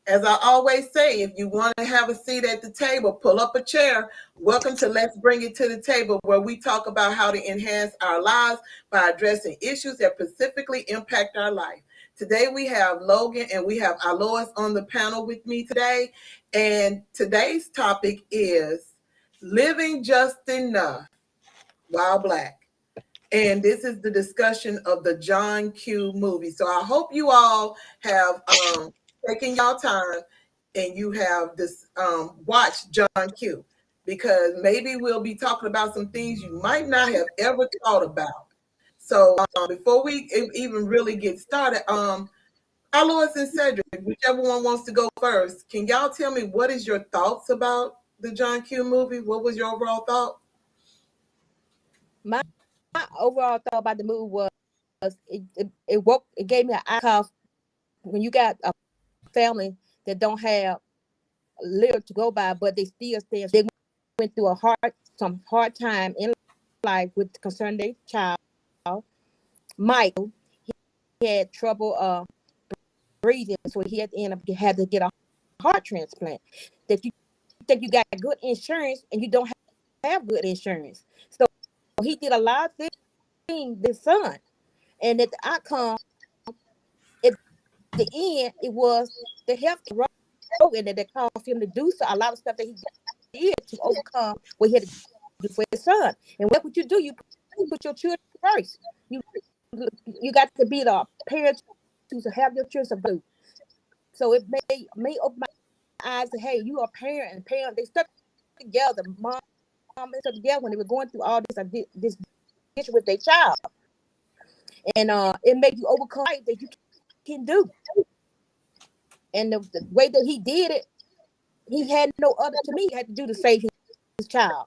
As I always say, if you want to have a seat at the table, pull up a chair. Welcome to Let's Bring It to the Table, where we talk about how to enhance our lives by addressing issues that specifically impact our life. Today we have Logan and we have Alois on the panel with me today. And today's topic is living just enough while black. And this is the discussion of the John Q movie. So I hope you all have taken y'all time and you have this watched John Q, because maybe we'll be talking about some things you might not have ever thought about. So before we even really get started, Alois and Cedric, whichever one wants to go first, can y'all tell me what is your thoughts about the John Q movie? What was your overall thought? My overall thought about the movie was it gave me an eye cause when you got a family that don't have little to go by, but they still stand. They went through some hard time in life with concern their child. Michael, he had trouble breathing, so he had to get a heart transplant. That you think you got good insurance and you don't have good insurance. So he did a lot of things, this son. And at the outcome, at the end, it was the health program that caused him to do so. A lot of stuff that he did to overcome what he had to do for his son. And what would you do? You put your children first. You got to be the parent to have your children do. So it may open my eyes to, hey, you are a parent, and parent, they stuck together. Mom and stuck together when they were going through all this issue with their child. And it made you overcome that you can do. And the way that he did it, he had no other, to me, he had to do to save his child.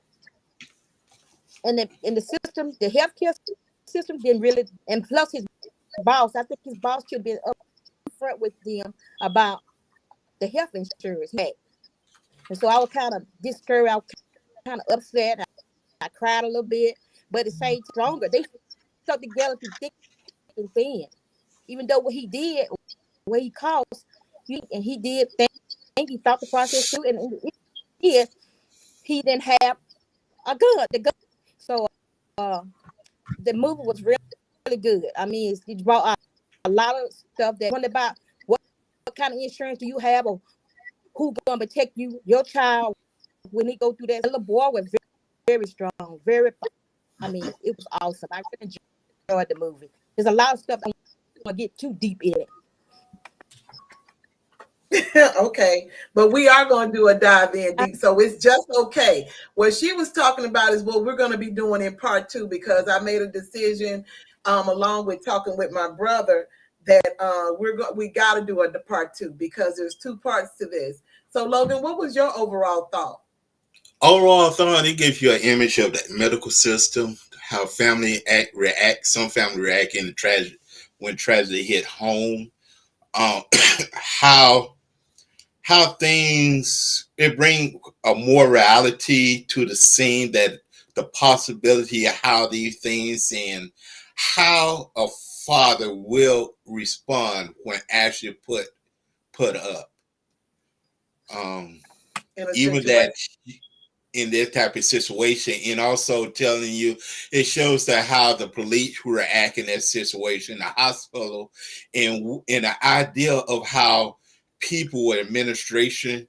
And in the system, the healthcare system didn't really, and plus his boss, I think his boss should have been up front with them about the health insurance he had. And so I was kind of discouraged, I was kind of upset, I cried a little bit, but it stayed stronger. They stuck together through thick and thin. Even though what he did, what he caused, and he did think he thought the process through, and he didn't have a gun. So the movie was really, really good. I mean, it brought out a lot of stuff that went about what kind of insurance do you have, or who gonna protect you, your child, when he go through that. The little boy was very, very strong, I mean, it was awesome. I really enjoyed the movie. There's a lot of stuff I don't want to get too deep in it. Okay, but we are going to do a dive in deep, so it's just okay. What she was talking about is what we're going to be doing in part two, because I made a decision, along with talking with my brother, that we got to do a part two, because there's two parts to this. So, Logan, what was your overall thought? Overall thought, it gives you an image of the medical system, how family react. Some family react in the tragedy when tragedy hit home. How things, it bring a more reality to the scene, that the possibility of how these things, and how a father will respond when actually put up. Even that in this type of situation, and also telling you, it shows that how the police who are acting in that situation, the hospital, and the idea of how people with administration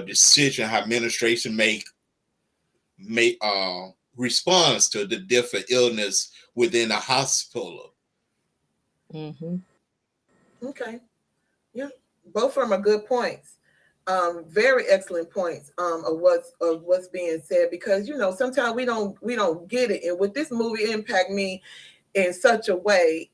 decision, how administration make response to the different illness within the hospital. Mm-hmm. Okay, yeah, both of them are good points. Very excellent points of what's being said, because sometimes we don't get it, and with this movie impact me in such a way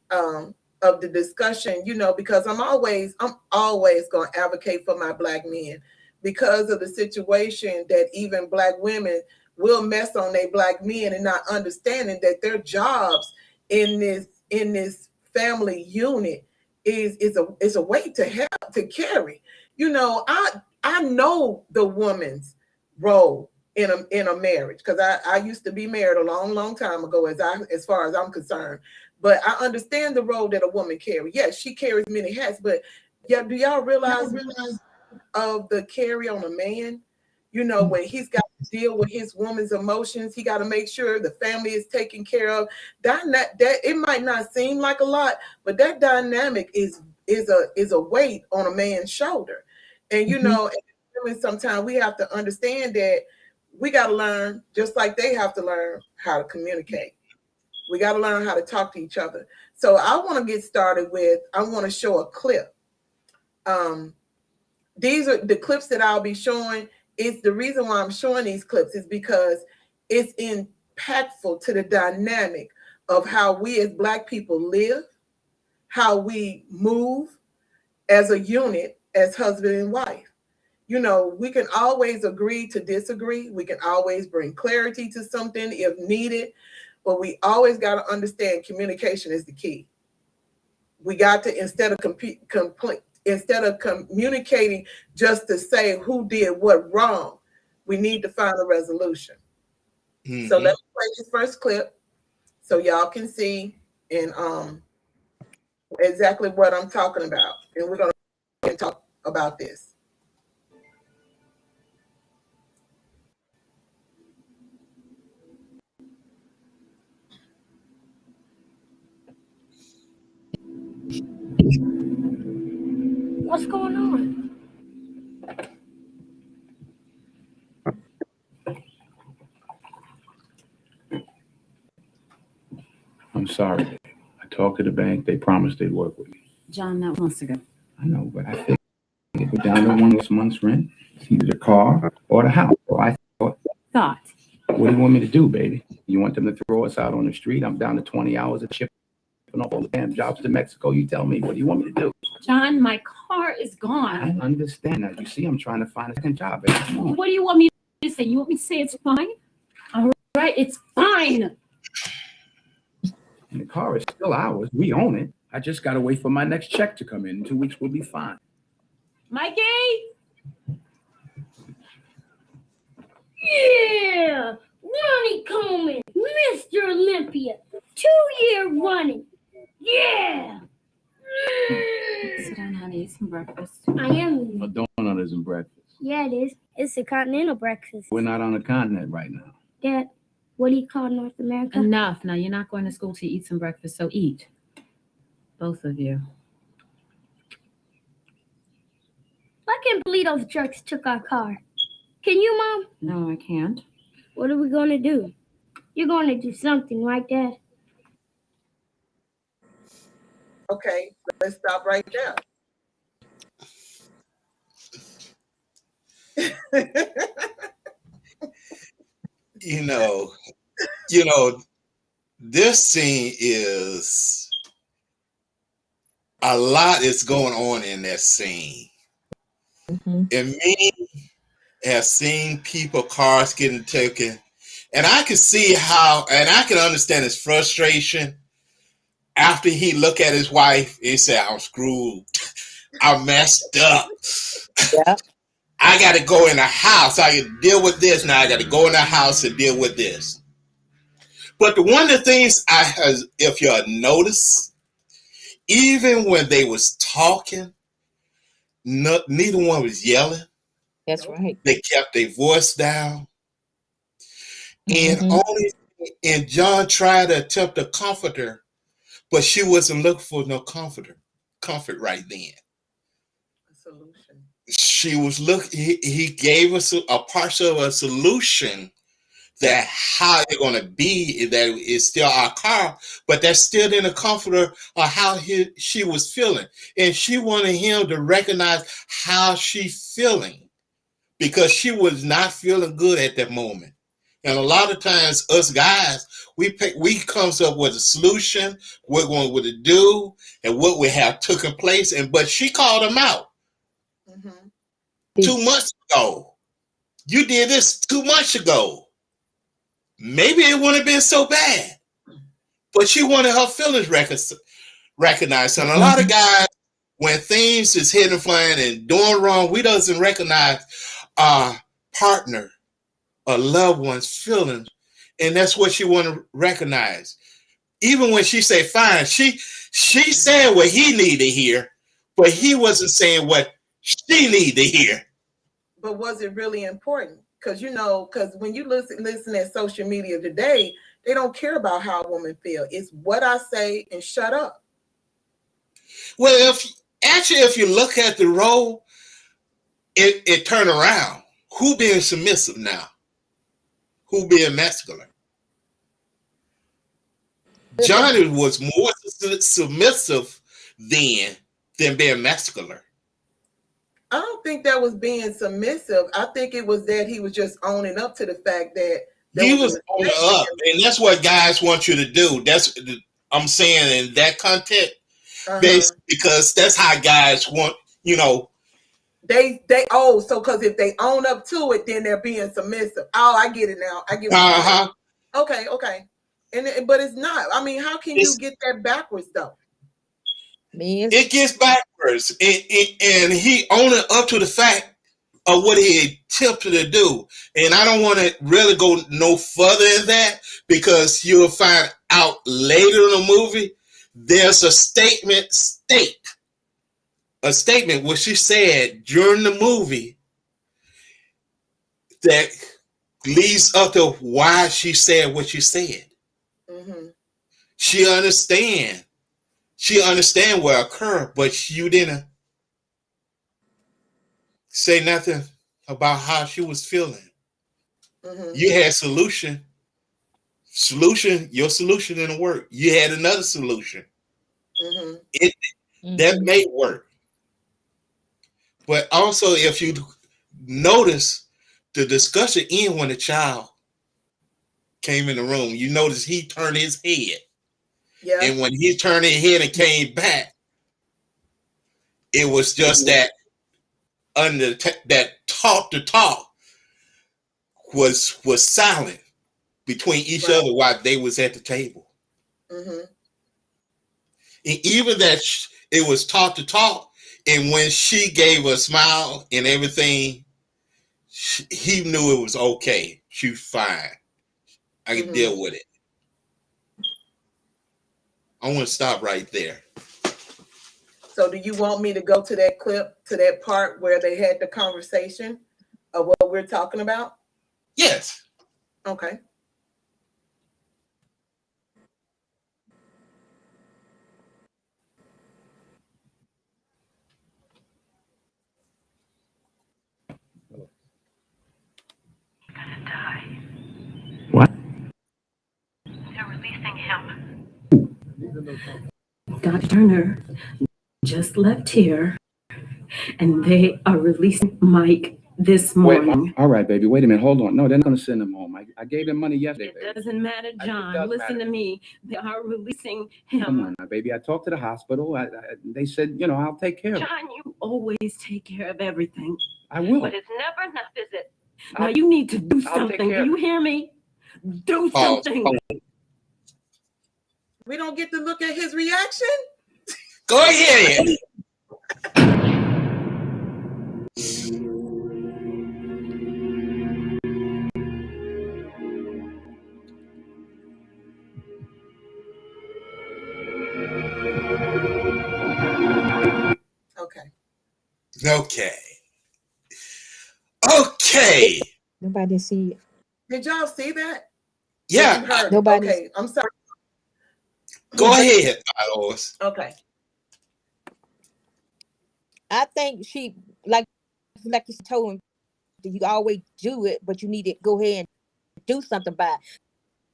of the discussion, because I'm always going to advocate for my black men, because of the situation that even black women will mess on their black men, and not understanding that their jobs in this family unit is a weight to help to carry. I know the woman's role in a marriage, because I used to be married a long time ago, as far as I'm concerned. But I understand the role that a woman carries. Yes, she carries many hats, but yeah, do y'all realize of the carry on a man. You know, when he's got to deal with his woman's emotions, he got to make sure the family is taken care of. That it might not seem like a lot, but that dynamic is a weight on a man's shoulder. And you know, sometimes we have to understand that we got to learn, just like they have to learn how to communicate. We got to learn how to talk to each other. So I want to get started with, I want to show a clip. These are the clips that I'll be showing. It's the reason why I'm showing these clips is because it's impactful to the dynamic of how we as Black people live, how we move as a unit, as husband and wife. You know, we can always agree to disagree. We can always bring clarity to something if needed, but we always got to understand communication is the key. We got to, instead of communicating just to say who did what wrong, we need to find a resolution. So let me play this first clip so y'all can see and exactly what I'm talking about. And we're going to talk about this. What's going on? I'm sorry. I talked to the bank. They promised they'd work with me. John, that was months ago. I know, but I think it was down to one month's rent. It's either the car or the house. So I thought, what do you want me to do, baby? You want them to throw us out on the street? I'm down to 20 hours of shipping off all the damn jobs to Mexico. You tell me, what do you want me to do? John, my car is gone. I understand that. You see, I'm trying to find a second job. Baby. Come on. What do you want me to say? You want me to say it's fine? All right, it's fine. And the car is still ours. We own it. I just got to wait for my next check to come in. In 2 weeks, we'll be fine. Mikey? Yeah! Ronnie Coleman, Mr. Olympia, 2-year running. Yeah! Sit down, honey. Eat some breakfast. I am. A donut isn't breakfast. Yeah, it is. It's a continental breakfast. We're not on a continent right now. Dad, what do you call North America? Enough. Now, you're not going to school to eat some breakfast, so eat. Both of you. I can't believe those jerks took our car. Can you, Mom? No, I can't. What are we going to do? You're going to do something, right, Dad? Okay, let's stop right there. You know, this scene is a lot is going on in that scene. And me have seen people, cars getting taken, and I can see how, and I can understand his frustration after he look at his wife and say, I'm screwed. I messed up. Yeah. I got to go in the house. I can deal with this. Now I got to go in the house and deal with this. But one of the things if you notice, even when they was talking, neither one was yelling. That's right. They kept their voice down. And John tried to attempt to comfort her, but she wasn't looking for no comfort right then. A solution. She was he gave us a partial of a solution that how it's going to be, that it's still our car, but that's still in the comforter of how she was feeling. And she wanted him to recognize how she's feeling, because she was not feeling good at that moment. And a lot of times us guys, we comes up with a solution, what we're going to do, and what we have taken place. But she called him out 2 months ago. You did this 2 months ago. Maybe it wouldn't have been so bad, but she wanted her feelings recognized. And a lot of guys, when things is hitting flying and doing wrong, we doesn't recognize our partner or loved one's feelings, and that's what she want to recognize. Even when she say fine, she said what he needed to hear, but he wasn't saying what she need to hear. But was it really important? Because because when you listen at social media today, they don't care about how a woman feels. It's what I say and shut up. Well, if you look at the role, it turned around. Who being submissive now? Who being masculine? Johnny was more submissive then than being masculine. I don't think that was being submissive. I think it was that he was just owning up to the fact that He was owning up, and that's what guys want you to do. I'm saying in that context, because that's how guys want. They so because if they own up to it, then they're being submissive. Oh, I get it now. I get it. Okay. But it's not. I mean, how can you get that backwards though? It gets backwards, and he owning up to the fact of what he attempted to do. And I don't want to really go no further in that, because you'll find out later in the movie there's a statement what she said during the movie that leads up to why she said what she said. Mm-hmm. She understand what occurred, but you didn't say nothing about how she was feeling. Mm-hmm. You had solution, your solution didn't work. You had another solution. Mm-hmm. That may work. But also, if you notice, the discussion ended when the child came in the room. You notice he turned his head. Yeah. And when he turned his head and came back, it was just that that talk to talk was silent between each other while they was at the table. Mm-hmm. And even that it was talk to talk, and when she gave a smile and everything, he knew it was okay. She was fine. I can deal with it. I want to stop right there. So do you want me to go to that clip, to that part where they had the conversation of what we're talking about? Yes. Okay. Die. What? They're releasing him. Dr. Turner just left here, and they are releasing Mike this morning. Wait, all right, baby. Wait a minute. Hold on. No, they're not going to send him home. I gave them money yesterday. It doesn't matter, John. Listen to me. They are releasing him. Come on now, baby. I talked to the hospital. They said, I'll take care of it. John, you always take care of everything. I will. But it's never enough, is it? Now you need to do something. Do you hear me? Do something. We don't get to look at his reaction? Go ahead. Okay. Nobody see it. Did y'all see that? Yeah. Nobody. Okay, I'm sorry. Go ahead, Lois. Okay. I think she like you told him, you always do it, but you need to go ahead and do something by it.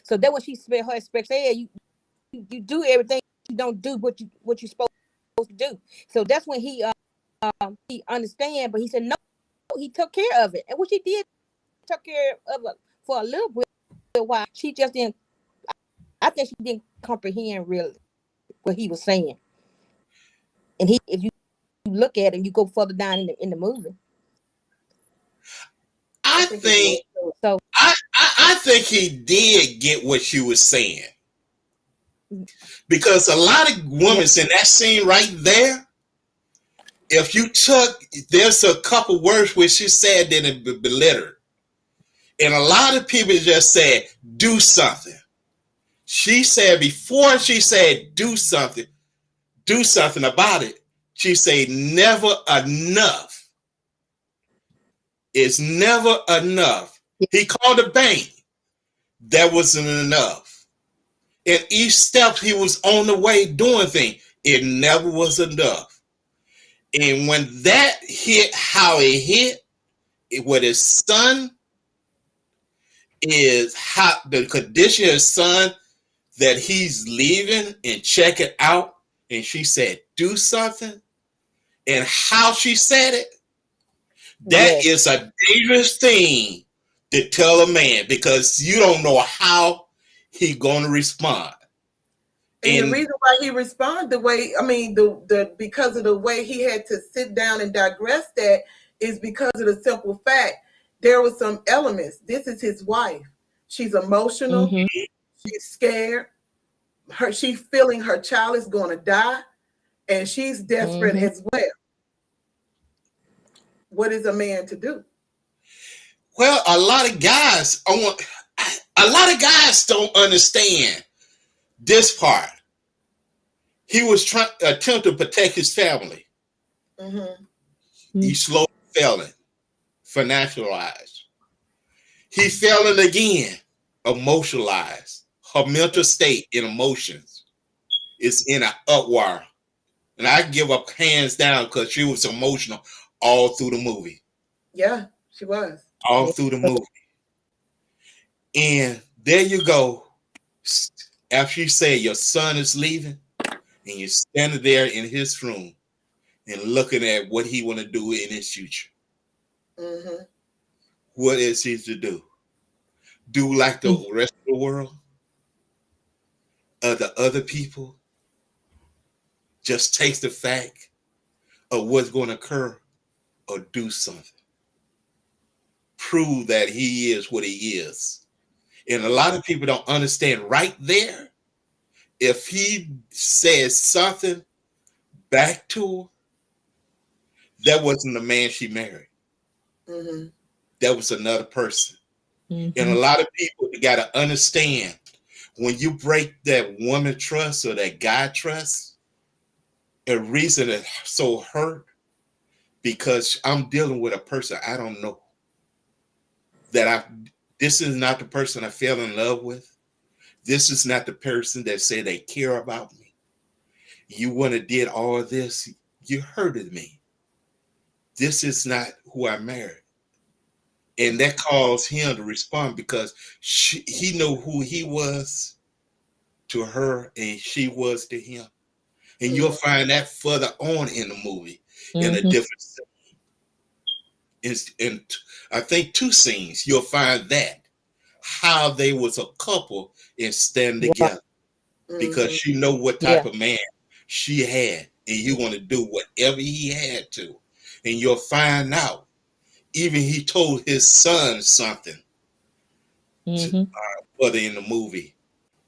So that what she spent her expect. Say, you do everything, you don't do what you're supposed to do. So that's when he understand, but he said no, he took care of it, and what she did, took care of it for a little bit. While she just didn't, I think she didn't comprehend really what he was saying. And if you look at it, you go further down in the movie. I think he did get what she was saying, because a lot of women in that scene right there, if you there's a couple words where she said that it belittled, and a lot of people just said do something. She said before she said do something about it, she said never enough. It's never enough. He called the bank. That wasn't enough. And each step he was on the way doing things. It never was enough. And when that hit how it hit, with his son, is how the condition of his son that he's leaving and check it out. And she said, do something. And how she said it, that is a dangerous thing to tell a man, because you don't know how he's going to respond. And the reason why he responded the way, I mean, the because of the way he had to sit down and digress that is because of the simple fact there were some elements. This is his wife. She's emotional. She's scared. She's feeling her child is going to die, and she's desperate as well. What is a man to do? Well, a lot of guys don't understand this part. He was trying attempt to protect his family. He slowly failing, financialized. He failing again, emotionalized. Her mental state and emotions is in an upward. And I give up hands down because she was emotional all through the movie. Yeah, she was. All through the movie. And there you go. After you say your son is leaving, and you're standing there in his room and looking at what he want to do in his future. What is he to do? Do like the rest of the world? The other people? Just take the fact of what's going to occur, or do something. Prove that he is what he is. And a lot of people don't understand right there. If he says something back to her, that wasn't the man she married. That was another person. And a lot of people got to understand, when you break that woman trust or that guy trust, a reason it's so hurt, because I'm dealing with a person I don't know. This is not the person I fell in love with. This is not the person that said they care about me. You wouldn't have did all this. You hurted me. This is not who I married. And that caused him to respond, because he knew who he was to her and she was to him. And you'll find that further on in the movie in a different scene. In I think 2 scenes, you'll find that how they was a couple and stand together, because she know what type of man she had, and you want to do whatever he had to. And you'll find out, even he told his son something further in the movie,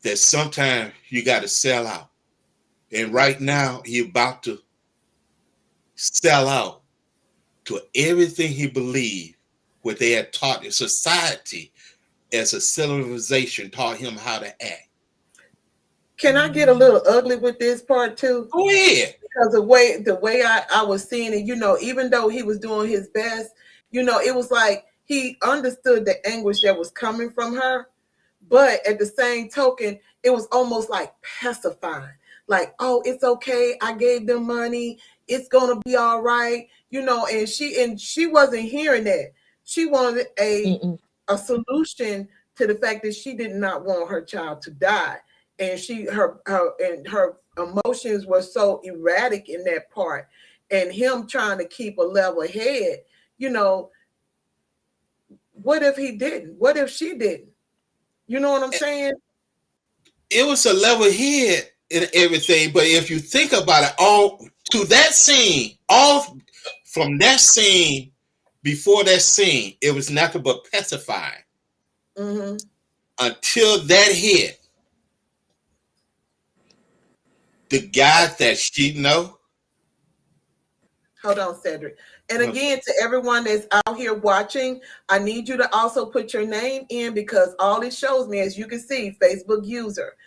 that sometimes you got to sell out. And right now, he about to sell out to everything he believed, what they had taught in society as a civilization taught him how to act. Can I get a little ugly with this part too? Go ahead. Because the way I was seeing it, even though he was doing his best, it was like he understood the anguish that was coming from her, but at the same token, it was almost like pacifying. Like, oh, it's okay. I gave them money. It's gonna be all right. And she wasn't hearing that. She wanted a solution to the fact that she did not want her child to die. And her emotions were so erratic in that part. And him trying to keep a level head, what if he didn't? What if she didn't? You know what I'm saying? It was a level head and everything, but if you think about it, all to that scene, all from that scene, before that scene, it was nothing but pacifying. Until that hit, the guy that she know. Hold on, Cedric. And again, to everyone that's out here watching, I need you to also put your name in, because all it shows me, as you can see, Facebook user.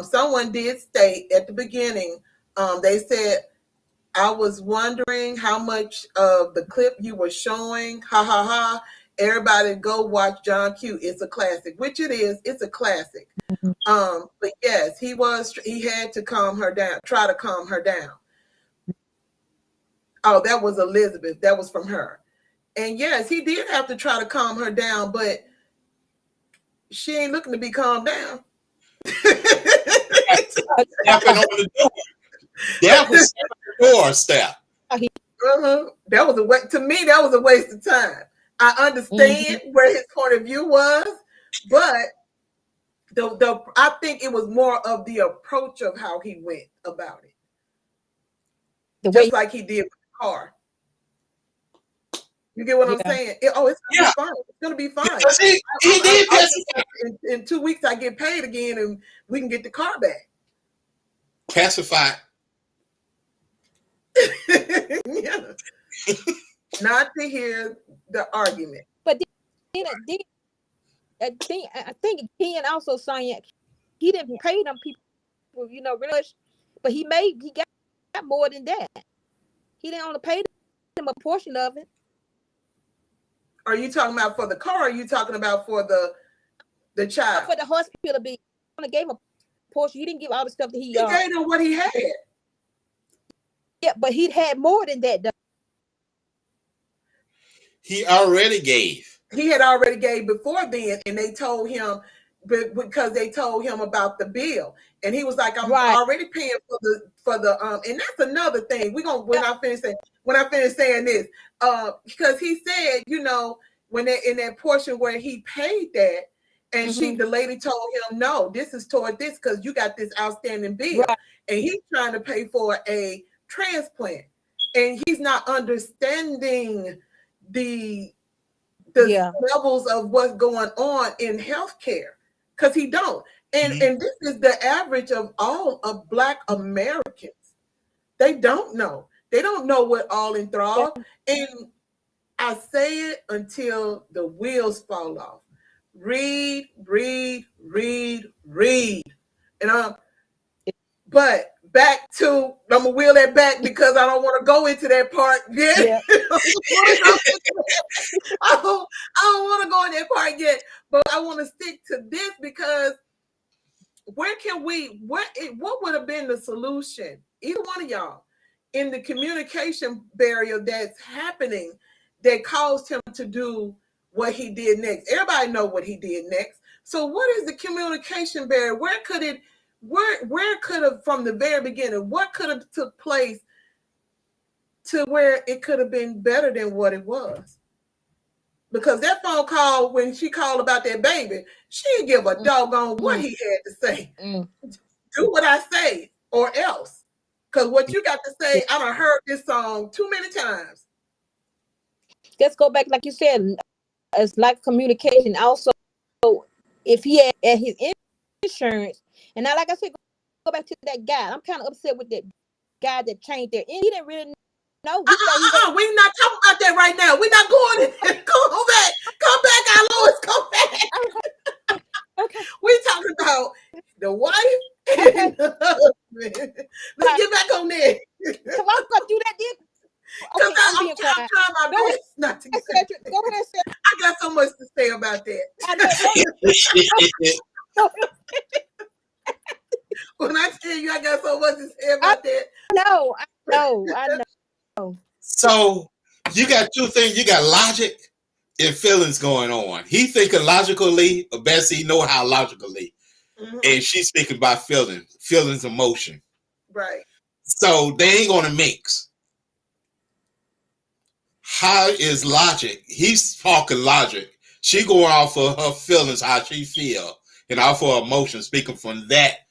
Someone did state at the beginning, they said I was wondering how much of the clip you were showing. Ha ha ha. Everybody go watch John Q. It's a classic, which it is. It's a classic. But yes, he had to calm her down, try to calm her down. Oh, that was Elizabeth. That was from her. And yes, he did have to try to calm her down, but she ain't looking to be calmed down. Stepping on the door. That was the door step. That was a waste. To me, that was a waste of time. I understand where his point of view was, but I think it was more of the approach of how he went about it. Just like he did with the car. You get what I'm saying? It's gonna be fine. It's gonna be fine. He did in 2 weeks I get paid again and we can get the car back. Pacify. Yeah. Not to hear the argument. But then I think Ken also saying he didn't pay them people, really much, but he got more than that. He didn't only pay them a portion of it. Are you talking about for the car? Or are you talking about for the child? For the hospital bill, he only gave him a portion. He didn't give all the stuff that he gave him what he had. Yeah, but he had more than that, though. He already gave. He had already gave before then, and they told him because they told him about the bill, and he was like, "I'm already paying for the and that's another thing. When I finish saying this, because he said, when they're in that portion where he paid that, and the lady told him, no, this is toward this because you got this outstanding bill, and he's trying to pay for a transplant, and he's not understanding the levels of what's going on in healthcare, because he don't. And this is the average of all of Black Americans. They don't know. They don't know what all enthralled. And I say it until the wheels fall off. Read. And but back to, I'm gonna wheel that back because I don't want to go into that part yet. Yeah. I don't want to go in that part yet, but I want to stick to this because what would have been the solution, either one of y'all, in the communication barrier that's happening that caused him to do what he did next? Everybody know what he did next. So what is the communication barrier? Where could have from the very beginning, what could have took place to where it could have been better than what it was? Because that phone call, when she called about that baby, she didn't give a doggone what he had to say. Do what I say or else. Because what you got to say, I done heard this song too many times. Let's go back, like you said, it's like communication. Also, if he had his insurance, and now, like I said, go back to that guy. I'm kind of upset with that guy that changed their. He didn't really know. We're not talking about that right now. We're not going there. Come back. Come back, our Lord. Come back. Okay. We're talking about the wife and the husband. Let's get back on there. So I'm going to do that then. Okay, I'm trying my best not to. Go ahead and say. I got so much to say about that. When I tell you I got so much to say about that. I know. So you got two things. You got logic and feelings going on. He thinking logically, or Bessie know how logically. And she's speaking about feelings, emotion. Right. So they ain't gonna mix. How is logic? He's talking logic. She going off of her feelings, how she feel, and off of her emotions, speaking from that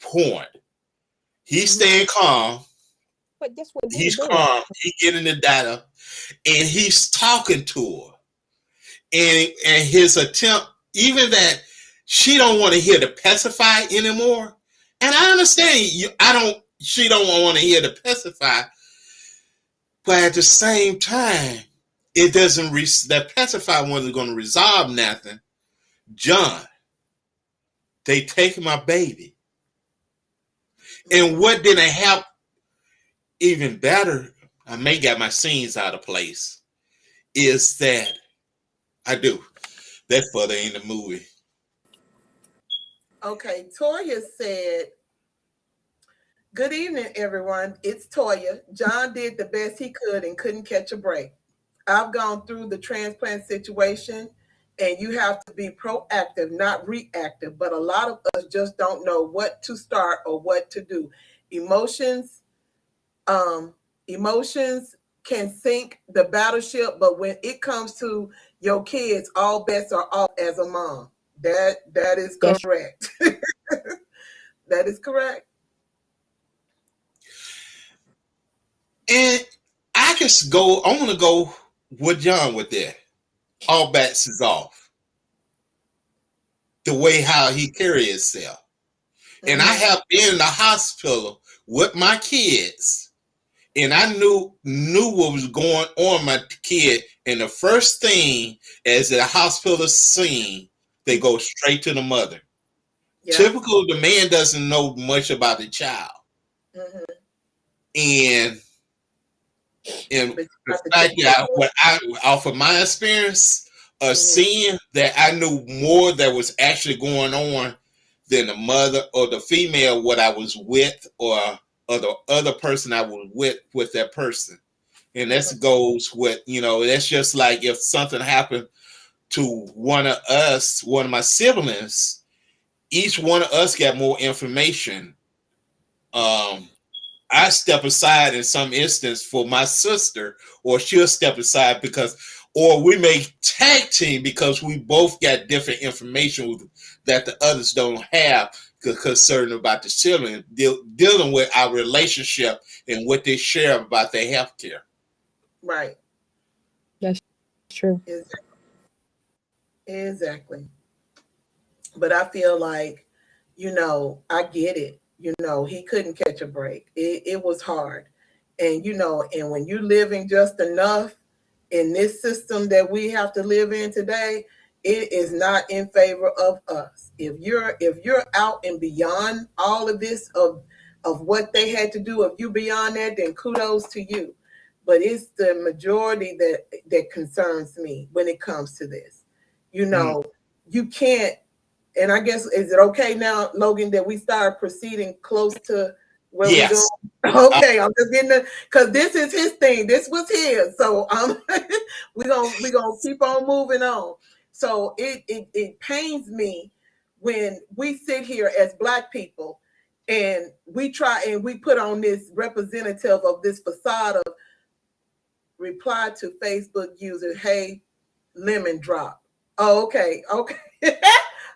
point. He's staying calm. But that's what he's calm. He's getting the data, and he's talking to her. And his attempt, even that she don't want to hear the pacify anymore. And I understand she don't want to hear the pacify. But at the same time, it doesn't. That pacify wasn't going to resolve nothing. John, they take my baby, and what did it help? even better, I may get my scenes out of place, is that I do. That's further in the movie. Okay, Toya said, good evening, everyone. It's Toya. John did the best he could and couldn't catch a break. I've gone through the transplant situation, and you have to be proactive, not reactive. But a lot of us just don't know what to start or what to do. Emotions, um, emotions can sink the battleship, but when it comes to your kids, all bets are off as a mom. That is That's correct. That is correct. And I want to go with John with that. All bets is off. The way how he carry himself. And I have been in the hospital with my kids, and I knew what was going on with my kid. And the first thing as the hospital scene, they go straight to the mother. Yeah. Typical, the man doesn't know much about the child. And the fact that what I off of my experience of seeing that, I knew more that was actually going on than the mother or the female what I was with, or the other person I was with that person. And that goes with, that's just like if something happened to one of my siblings, each one of us got more information. I step aside in some instance for my sister, or she'll step aside or we may tag team because we both got different information that the others don't have concerning about the children, dealing with our relationship and what they share about their health care. Right. That's true. Exactly. But I feel like, I get it. He couldn't catch a break. It was hard. And, and when you're living just enough in this system that we have to live in today, it is not in favor of us. If you're out and beyond all of this of what they had to do, if you're beyond that, then kudos to you. But it's the majority that concerns me when it comes to this. You can't. And I guess, is it okay now, Logan, that we start proceeding close to where we go? Okay, I'm just getting because this is his thing. This was his, so we're gonna keep on moving on. So it pains me when we sit here as Black people and we try and we put on this representative of this facade of reply to Facebook user, hey, lemon drop. Oh, okay.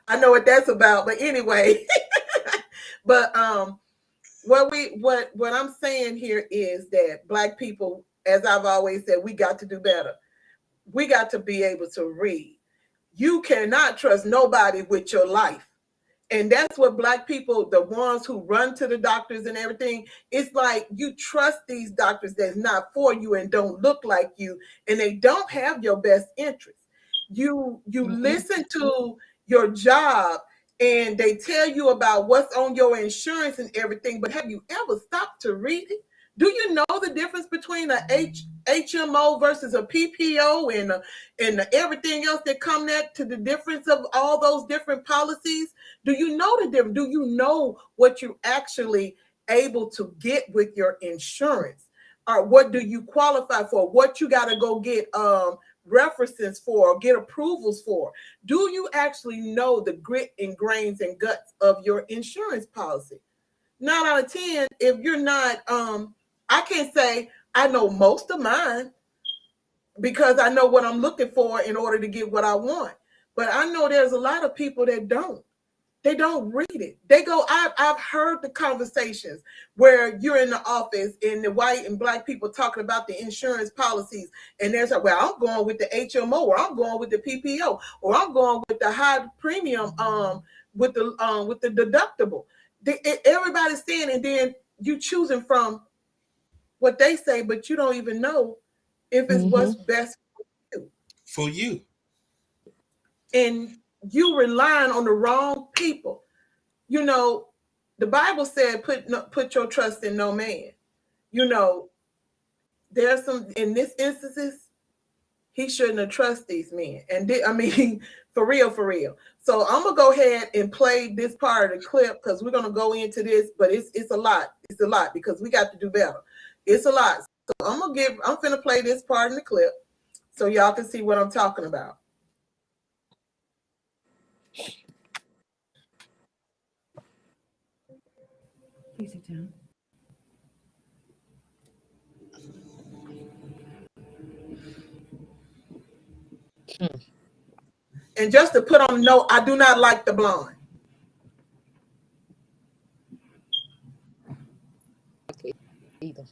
I know what that's about, but anyway. But what I'm saying here is that Black people, as I've always said, we got to do better. We got to be able to read. You cannot trust nobody with your life. And that's what Black people, the ones who run to the doctors and everything, it's like you trust these doctors that's not for you and don't look like you, and they don't have your best interest. You listen to your job and they tell you about what's on your insurance and everything, but have you ever stopped to read it? Do you know the difference between a HMO versus a PPO and everything else that come that to the difference of all those different policies? Do you know the difference? Do you know what you're actually able to get with your insurance? Or what do you qualify for? What you got to go get references for, or get approvals for? Do you actually know the grit and grains and guts of your insurance policy? 9 out of 10, if you're not, I can't say I know most of mine because I know what I'm looking for in order to get what I want. But I know there's a lot of people that don't. They don't read it. They go, I've heard the conversations where you're in the office and the white and Black people talking about the insurance policies. And there's like, well, I'm going with the HMO, or I'm going with the PPO, or I'm going with the high premium, with the deductible. Everybody's saying, and then you choosing from what they say, but you don't even know if it's what's best for you. And you relying on the wrong people. The Bible said, put your trust in no man. you know, there's some, in this instances, he shouldn't have trusted these men. And I mean, for real, for real. So I'm gonna go ahead and play this part of the clip because we're gonna go into this, but it's a lot. It's a lot because we got to do better. It's a lot. So I'm finna play this part in the clip so y'all can see what I'm talking about. Please sit down. And just to put on note, I do not like the blonde. Okay, either.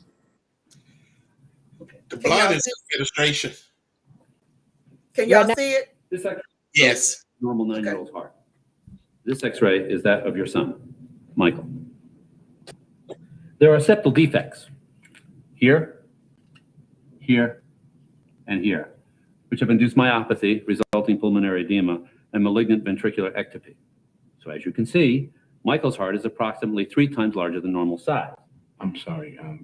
The Can y'all blonde is see- administration. Can y'all Right now- see it? This X-ray Yes. normal 9-year-old's heart. This X-ray is that of your son, Michael. There are septal defects here, here, and here, which have induced myopathy, resulting pulmonary edema, and malignant ventricular ectopy. So as you can see, Michael's heart is approximately 3 times larger than normal size. I'm sorry. I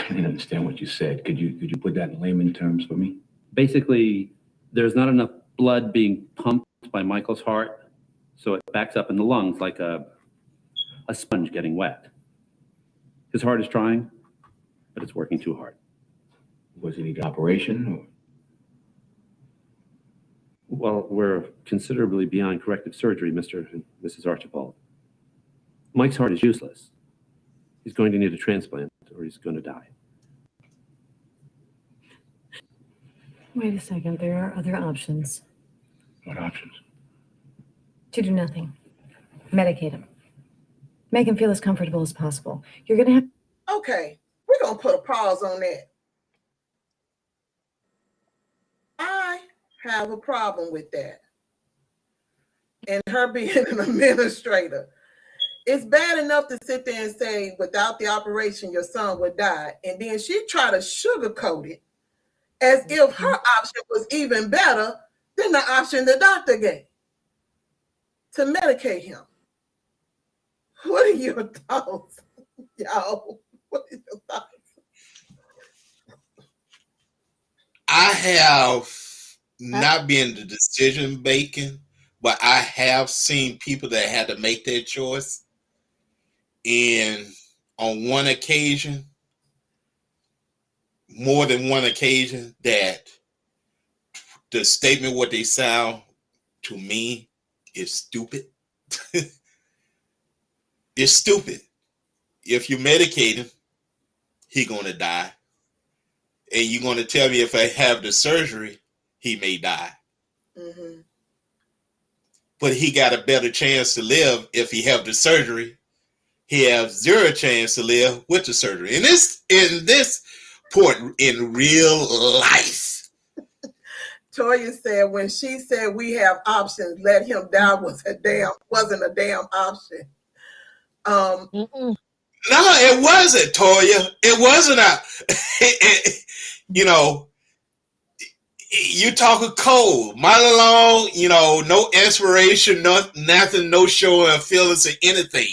didn't understand what you said. Could you put that in layman terms for me? Basically, there's not enough blood being pumped by Michael's heart, so it backs up in the lungs like a sponge getting wet. His heart is trying, but it's working too hard. Was it an operation? Or? Well, we're considerably beyond corrective surgery, Mr. and Mrs. Archibald. Mike's heart is useless. He's going to need a transplant or he's going to die. Wait a second. There are other options. What options? To do nothing. Medicate him. Make him feel as comfortable as possible. You're going to have. Okay, we're gonna put a pause on that. I have a problem with that. And her being an administrator. It's bad enough to sit there and say, without the operation, your son would die. And then she tried to sugarcoat it as if her option was even better than the option the doctor gave to medicate him. What are your thoughts, y'all? What are your thoughts? I have not been the decision making, but I have seen people that had to make that choice. And on one occasion, more than one occasion, that the statement, what they sound to me, is stupid. It's stupid. If you medicate him, he gonna die. And you're gonna tell me if I have the surgery, he may die. Mm-hmm. But he got a better chance to live if he have the surgery. He has 0 chance to live with the surgery. In this point in real life. Toya said when she said we have options, let him die wasn't a damn option. Mm-mm. No, it wasn't, Toya. It wasn't you know, you talking cold, mile long, no inspiration, nothing, no showing of feelings or anything.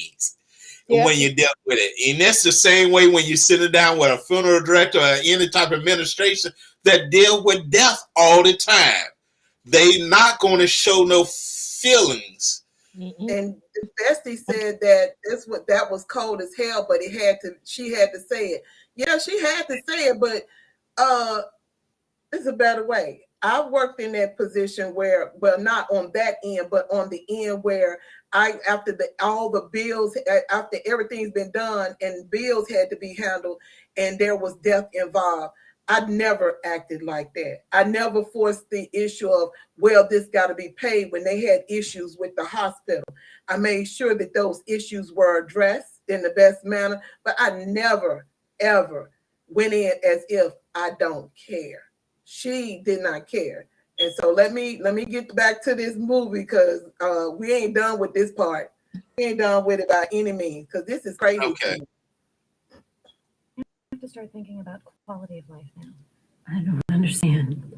Yeah. When you dealt with it. And that's the same way when you're sitting down with a funeral director or any type of administration that deal with death all the time. They not going to show no feelings. Mm-mm. And Bestie said that that was cold as hell, but she had to say it. Yeah, she had to say it, but it's a better way. I've worked in that position where, well, not on that end, but on the end where after all the bills, after everything's been done and bills had to be handled and there was death involved, I never acted like that. I never forced the issue of, well, this got to be paid when they had issues with the hospital. I made sure that those issues were addressed in the best manner, but I never, ever went in as if I don't care. She did not care. And so let me get back to this movie because we ain't done with this part. We ain't done with it by any means because this is crazy. Okay. You have to start thinking about quality of life now. I don't understand.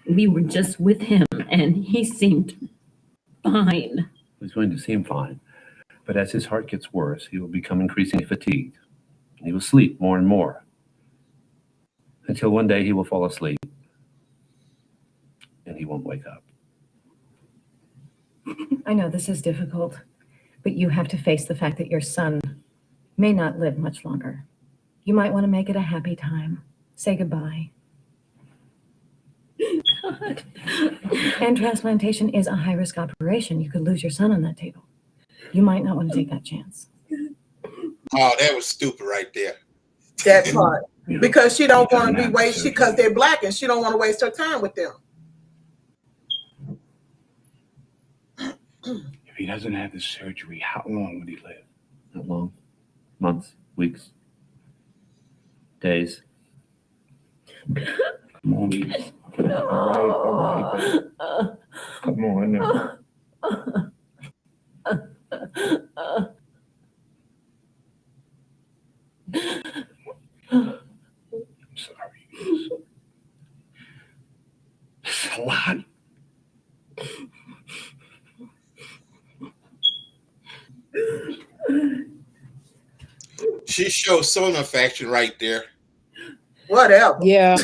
We were just with him and he seemed fine. He's going to seem fine, but as his heart gets worse, he will become increasingly fatigued. He will sleep more and more until one day he will fall asleep and he won't wake up. I know this is difficult, but you have to face the fact that your son may not live much longer. You might want to make it a happy time. Say goodbye. God. And transplantation is a high-risk operation. You could lose your son on that table. You might not want to take that chance. Oh, that was stupid right there. That part. Because she don't want to be wasted because they're black and she don't want to waste her time with them. If he doesn't have the surgery, how long would he live? Not long. Months, weeks, days. Come on, baby. All right, baby. Come on now. I'm sorry. It's a lot. She shows some affection right there. Whatever. Yeah.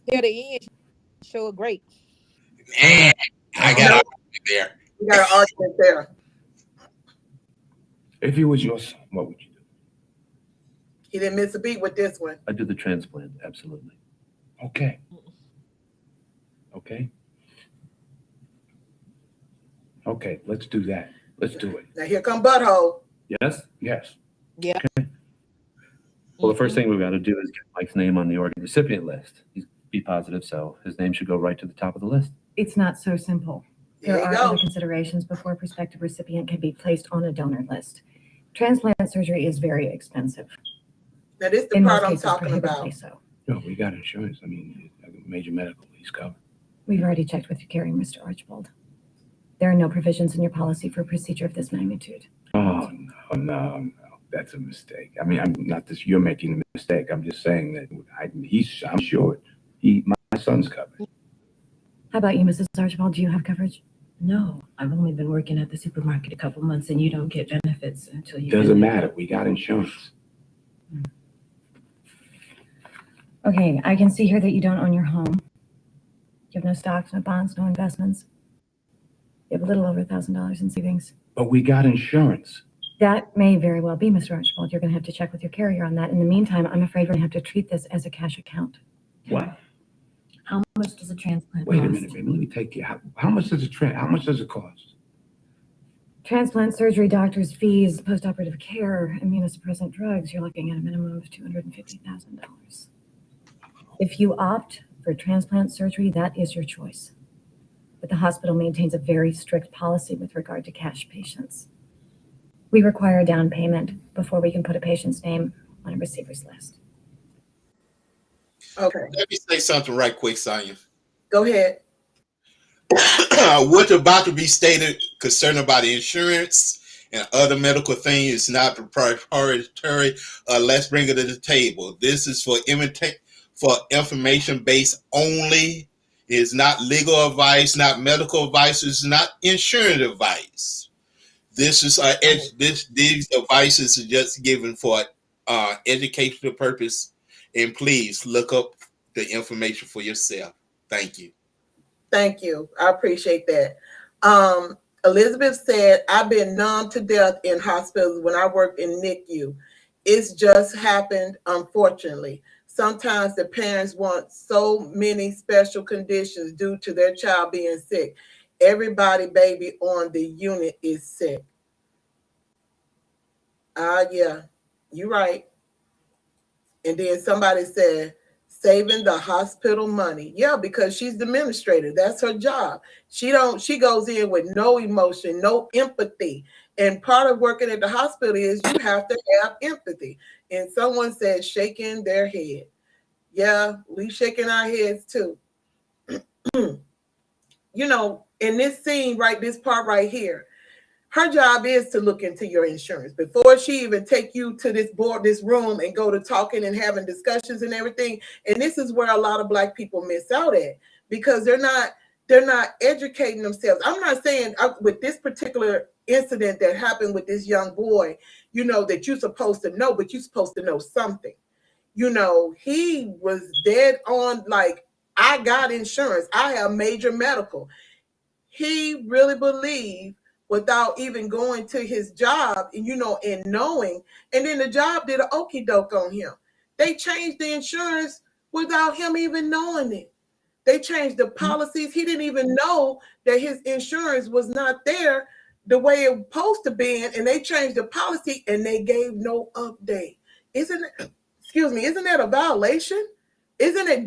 Near the end, show great. I got an argument there. We got an argument there. If he was your son, what would you do? He didn't miss a beat with this one. I do the transplant, absolutely. Okay. Okay. Okay, let's do that. Let's do it. Now here come Butthole. Yes? Yes. Yeah. Well, the first thing we've got to do is get Mike's name on the organ recipient list. He's B positive, so his name should go right to the top of the list. It's not so simple. There There you are go. other considerations before a prospective recipient can be placed on a donor list. Transplant surgery is very expensive. Now this is the In part most I'm cases, talking prohibitively about. so. No, we got insurance. I mean, major medical, he's covered. We've already checked with your carrier, Mr. Archibald. There are no provisions in your policy for a procedure of this magnitude. Oh, no. That's a mistake. I mean, I'm not this, you're making a mistake. I'm just saying that I'm sure my son's covered. How about you, Mrs. Archibald? Do you have coverage? No, I've only been working at the supermarket a couple months and you don't get benefits until you. Doesn't matter. We got insurance. Okay, I can see here that you don't own your home. You have no stocks, no bonds, no investments. You have a little over $1,000 in savings. But we got insurance. That may very well be, Mr. Archibald. You're going to have to check with your carrier on that. In the meantime, I'm afraid we're going to have to treat this as a cash account. What? How much does a transplant Wait a cost? minute, baby. Let me take you. How much does how much does it cost? Transplant surgery, doctor's fees, postoperative care, immunosuppressant drugs, you're looking at a minimum of $250,000. If you opt for transplant surgery, that is your choice. But the hospital maintains a very strict policy with regard to cash patients. We require a down payment before we can put a patient's name on a receiver's list. Okay, Let me say something right quick, Sonya. go ahead. What's about to be stated concerning about insurance and other medical things is not proprietary. Let's bring it to the table. This is for information based only. It is not legal advice, not medical advice. It's not insurance advice. This is these advices are just given for educational purpose. And please look up the information for yourself. Thank you. Thank you. I appreciate that. Elizabeth said, I've been numb to death in hospitals when I worked in NICU. It's just happened, unfortunately. Sometimes the parents want so many special conditions due to their child being sick. Everybody baby on the unit is sick. Yeah, you're right. And then somebody said, saving the hospital money. Yeah, because she's the administrator. That's her job. She goes in with no emotion, no empathy. And part of working at the hospital is you have to have empathy. And someone said shaking their head. Yeah, we shaking our heads too. You know, in this scene, right, this part right here, her job is to look into your insurance before she even take you to this room and go to talking and having discussions and everything. And this is where a lot of Black people miss out at, because they're not they're not educating themselves. I'm not saying with this particular incident that happened with this young boy, that you're supposed to know, but you're supposed to know something. He was dead on, like, I got insurance. I have major medical. He really believed without even going to his job and knowing, and then the job did an okey doke on him. They changed the insurance without him even knowing it. They changed the policies. He didn't even know that his insurance was not there the way it was supposed to be, and they changed the policy and they gave no update. Isn't that a violation? Isn't it?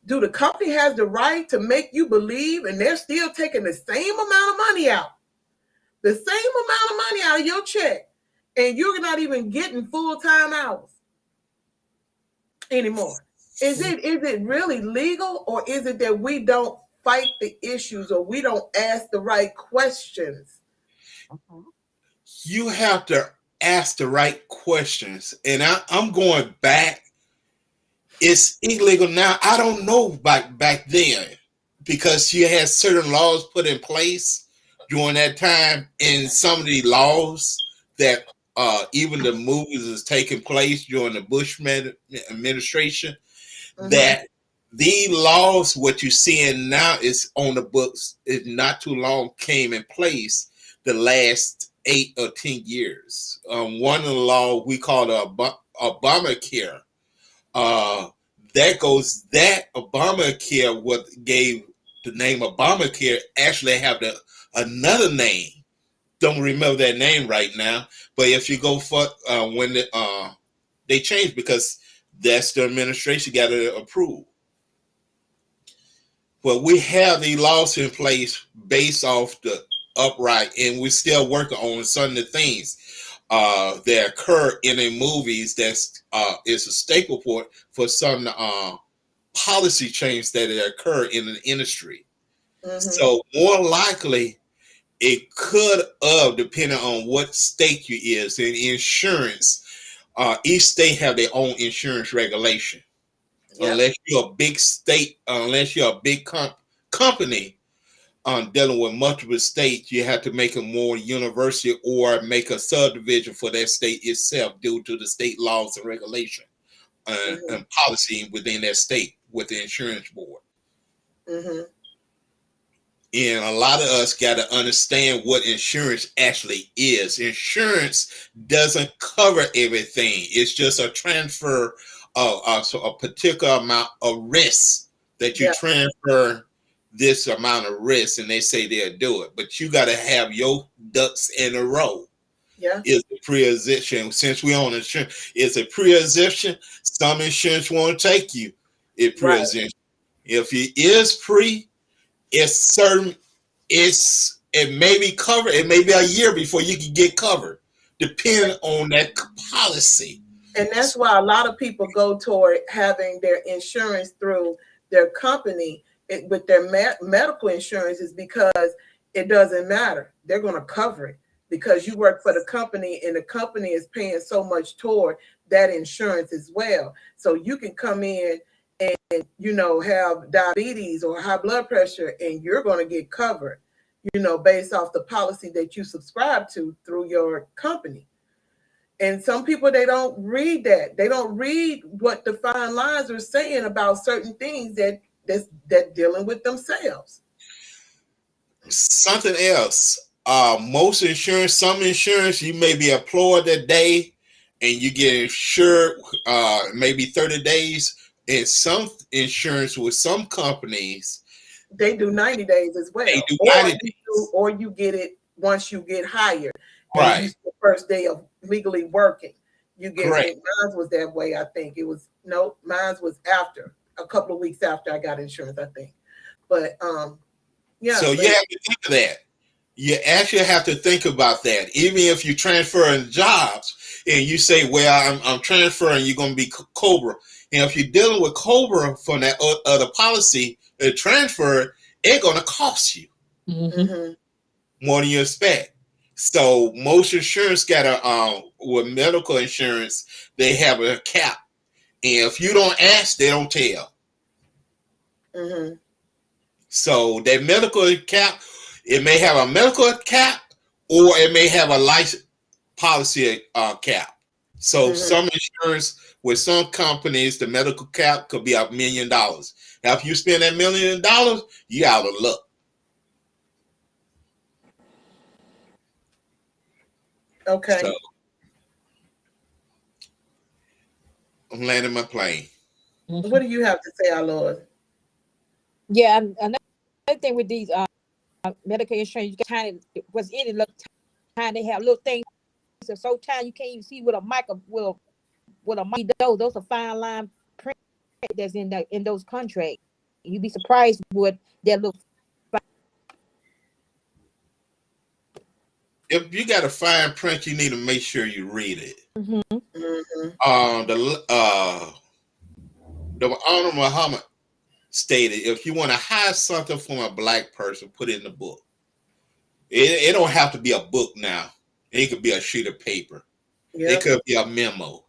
Do the company has the right to make you believe, and they're still taking the same amount of money out, of your check, and you're not even getting full-time hours anymore? Is it really legal, or is it that we don't fight the issues, or we don't ask the right questions? You have to ask the right questions. And I'm going back. It's illegal now. I don't know back then, because you had certain laws put in place during that time, and some of the laws that even the movies is taking place during the Bush administration, that the laws, what you're seeing now is on the books, is not too long came in place the last 8 or 10 years. One of the law we call the Obamacare. That Obamacare, what gave the name Obamacare, actually have another name. Don't remember that name right now. But if you go for when they changed, because that's the administration got to approve. Well, we have the laws in place based off the upright, and we're still working on some of the things that occur in the movies. That's is a staple for some policy change that occur in the industry. So more likely, it could depending on what state you is in insurance. Each state have their own insurance regulation. Yep. Unless you're a big state, unless you're a big company dealing with multiple states, you have to make it more universal or make a subdivision for that state itself due to the state laws and regulation and policy within that state with the insurance board. And a lot of us got to understand what insurance actually is. Insurance doesn't cover everything. It's just a transfer of a particular amount of risk that you transfer this amount of risk, and they say they'll do it. But you got to have your ducks in a row. Yeah. Is a pre-existing. Since we own insurance, it's a pre-existing. Some insurance won't take you. It pre-existing. Right. If it is pre, it's certain. It may be covered. It may be a year before you can get covered, depending on that policy. And that's why a lot of people go toward having their insurance through their company with their medical insurance, is because it doesn't matter. They're going to cover it because you work for the company, and the company is paying so much toward that insurance as well. So you can come in and have diabetes or high blood pressure, and you're going to get covered, based off the policy that you subscribe to through your company. And some people, they don't read that. They don't read what the fine lines are saying about certain things that dealing with themselves. Something else. Most insurance, some insurance, you may be employed that day and you get insured maybe 30 days. And some insurance with some companies, they do 90 days as well. They do 90 days. Or you get it once you get hired. Right. You the first day of legally working. You get it. Mine was that way, I think. Mine was after, a couple of weeks after I got insurance, I think. But yeah. So you have to think of that. You actually have to think about that. Even if you transferring jobs and you say, well, I'm transferring, you're going to be COBRA. And if you're dealing with COBRA from that other policy, the transfer, it's going to cost you more than you expect. So most insurance got with medical insurance, they have a cap. And if you don't ask, they don't tell. So that medical cap, it may have a medical cap or it may have a life policy cap. So some insurance with some companies, the medical cap could be $1 million. Now, if you spend that $1 million, you out of luck. Okay. So I'm landing my plane. What do you have to say, our Lord? Yeah, another thing with these Medicare insurance, you kind of was in it. Look, time they have little things. So time you can't even see with a mic with a mic. Those are fine line print that's in those contracts. You'd be surprised what that look. If you got a fine print, you need to make sure you read it. The Honor Muhammad stated, if you want to hide something from a black person, put it in the book. It don't have to be a book now. It could be a sheet of paper. It could be a memo.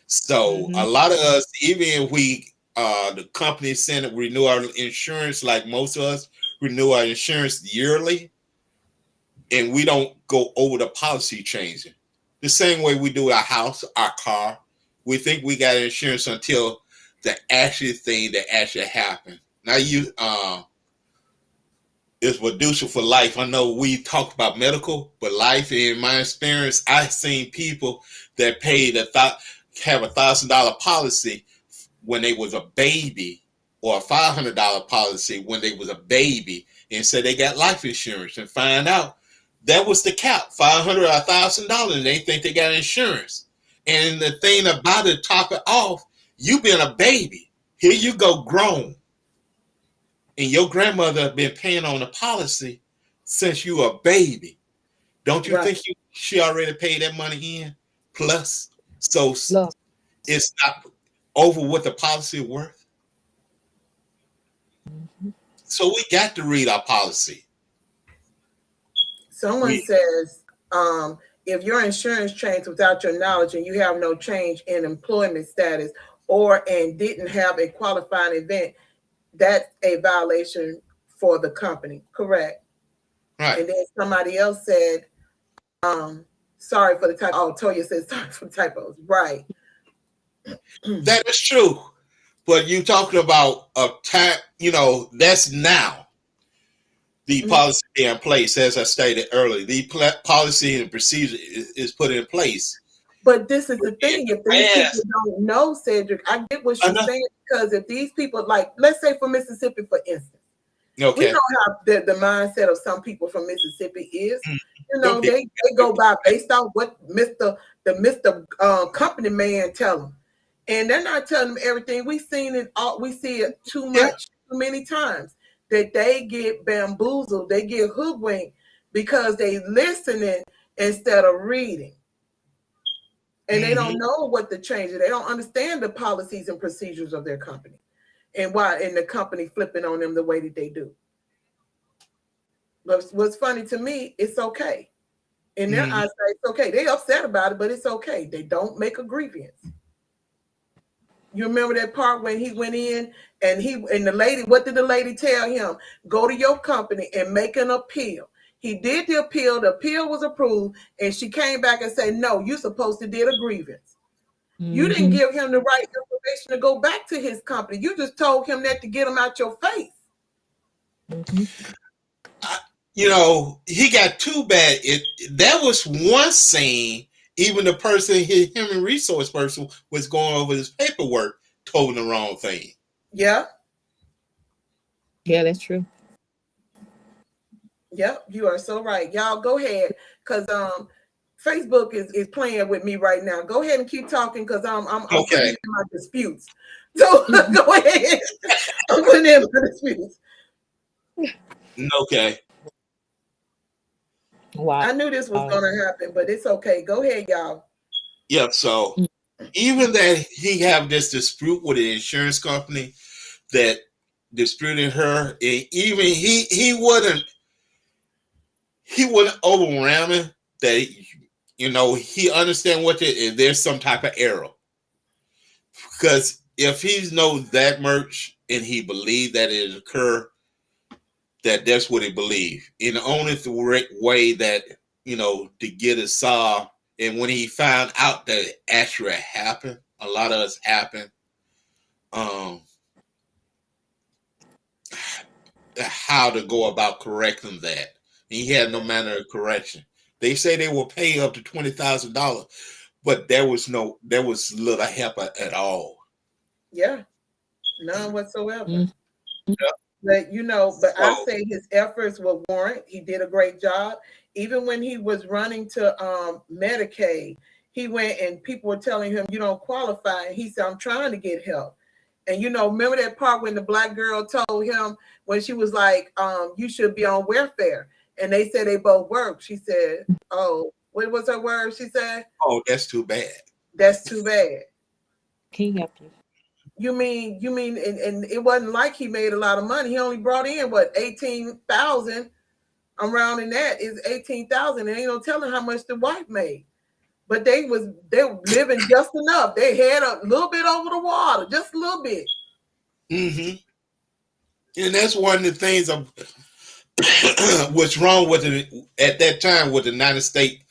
So a lot of us, even if we, the company send it, renew our insurance, like most of us renew our insurance yearly, and we don't go over the policy changing. The same way we do our house, our car. We think we got insurance until the actual thing that actually happened. Now you is reducer for life. I know we talk about medical, but life, in my experience, I've seen people that paid have $1,000 policy when they was a baby, or a $500 policy when they was a baby, and said they got life insurance, and find out that was the cap, $500 or $1,000, and they think they got insurance. And the thing about it, top it off, you been a baby. Here you go grown. And your grandmother been paying on the policy since you were a baby. Don't you think she already paid that money in? Plus, so it's not over what the policy is worth. So we got to read our policy. Someone says, if your insurance changed without your knowledge and you have no change in employment status and didn't have a qualifying event, that's a violation for the company, correct? Right. And then somebody else said, sorry for the typo. Oh, Toya says sorry for the typos. Right. That is true. But you talking about a time, that's now. The policy in place, as I stated earlier, the policy and procedure is put in place. But this is the thing. If these people don't know, Cedric, I get what you're saying, because if these people, like, let's say for Mississippi, for instance, we know how the mindset of some people from Mississippi is. They go by based on what the Mr. Company man tell them, and they're not telling them everything. We see it too much, too many times, that they get bamboozled, they get hoodwinked because they listening instead of reading. And they don't know what the change is. They don't understand the policies and procedures of their company and the company flipping on them the way that they do. But what's funny to me, it's okay. In their eyes, it's okay. They upset about it, but it's okay. They don't make a grievance. You remember that part when he went in and the lady, what did the lady tell him? Go to your company and make an appeal. He did the appeal was approved, and she came back and said, no, you're supposed to did a grievance. You didn't give him the right information to go back to his company. You just told him that to get him out your face. He got too bad. That was one scene. Even the person, his human resource person, was going over his paperwork, told him the wrong thing. Yeah. Yeah, that's true. Yep, you are so right. Y'all go ahead, because Facebook is playing with me right now. Go ahead and keep talking, because I'm putting in my disputes. So go ahead. I'm putting in my disputes. Okay. Wow. I knew this was gonna happen, but it's okay. Go ahead, y'all. Yeah, so even that he have this dispute with the insurance company that disputed her, and even he wasn't overwhelming that he understand if there's some type of error. Because if he knows that much and he believed that it occurred, that that's what he believed. And the only way that, to get it solved, and when he found out that it actually happened, a lot of us happened, how to go about correcting that. And he had no manner of correction. They say they will pay up to $20,000, but there was little help at all. Yeah, none whatsoever. Mm. But I So, say his efforts were warrant. He did a great job. Even when he was running to Medicaid, he went and people were telling him, "You don't qualify." And he said, "I'm trying to get help." And remember that part when the black girl told him when she was like, "You should be on welfare," and they said they both work. She said, "Oh, what was her word?" She said, "Oh, that's too bad." "That's too bad." Can he help you? You mean, and it wasn't like he made a lot of money. He only brought in what, 18,000. I'm rounding that is 18,000. And ain't no telling how much the wife made. But they were living just enough. They had a little bit over the water, just a little bit. Mm-hmm. And that's one of the things of what's wrong with it at that time with the United States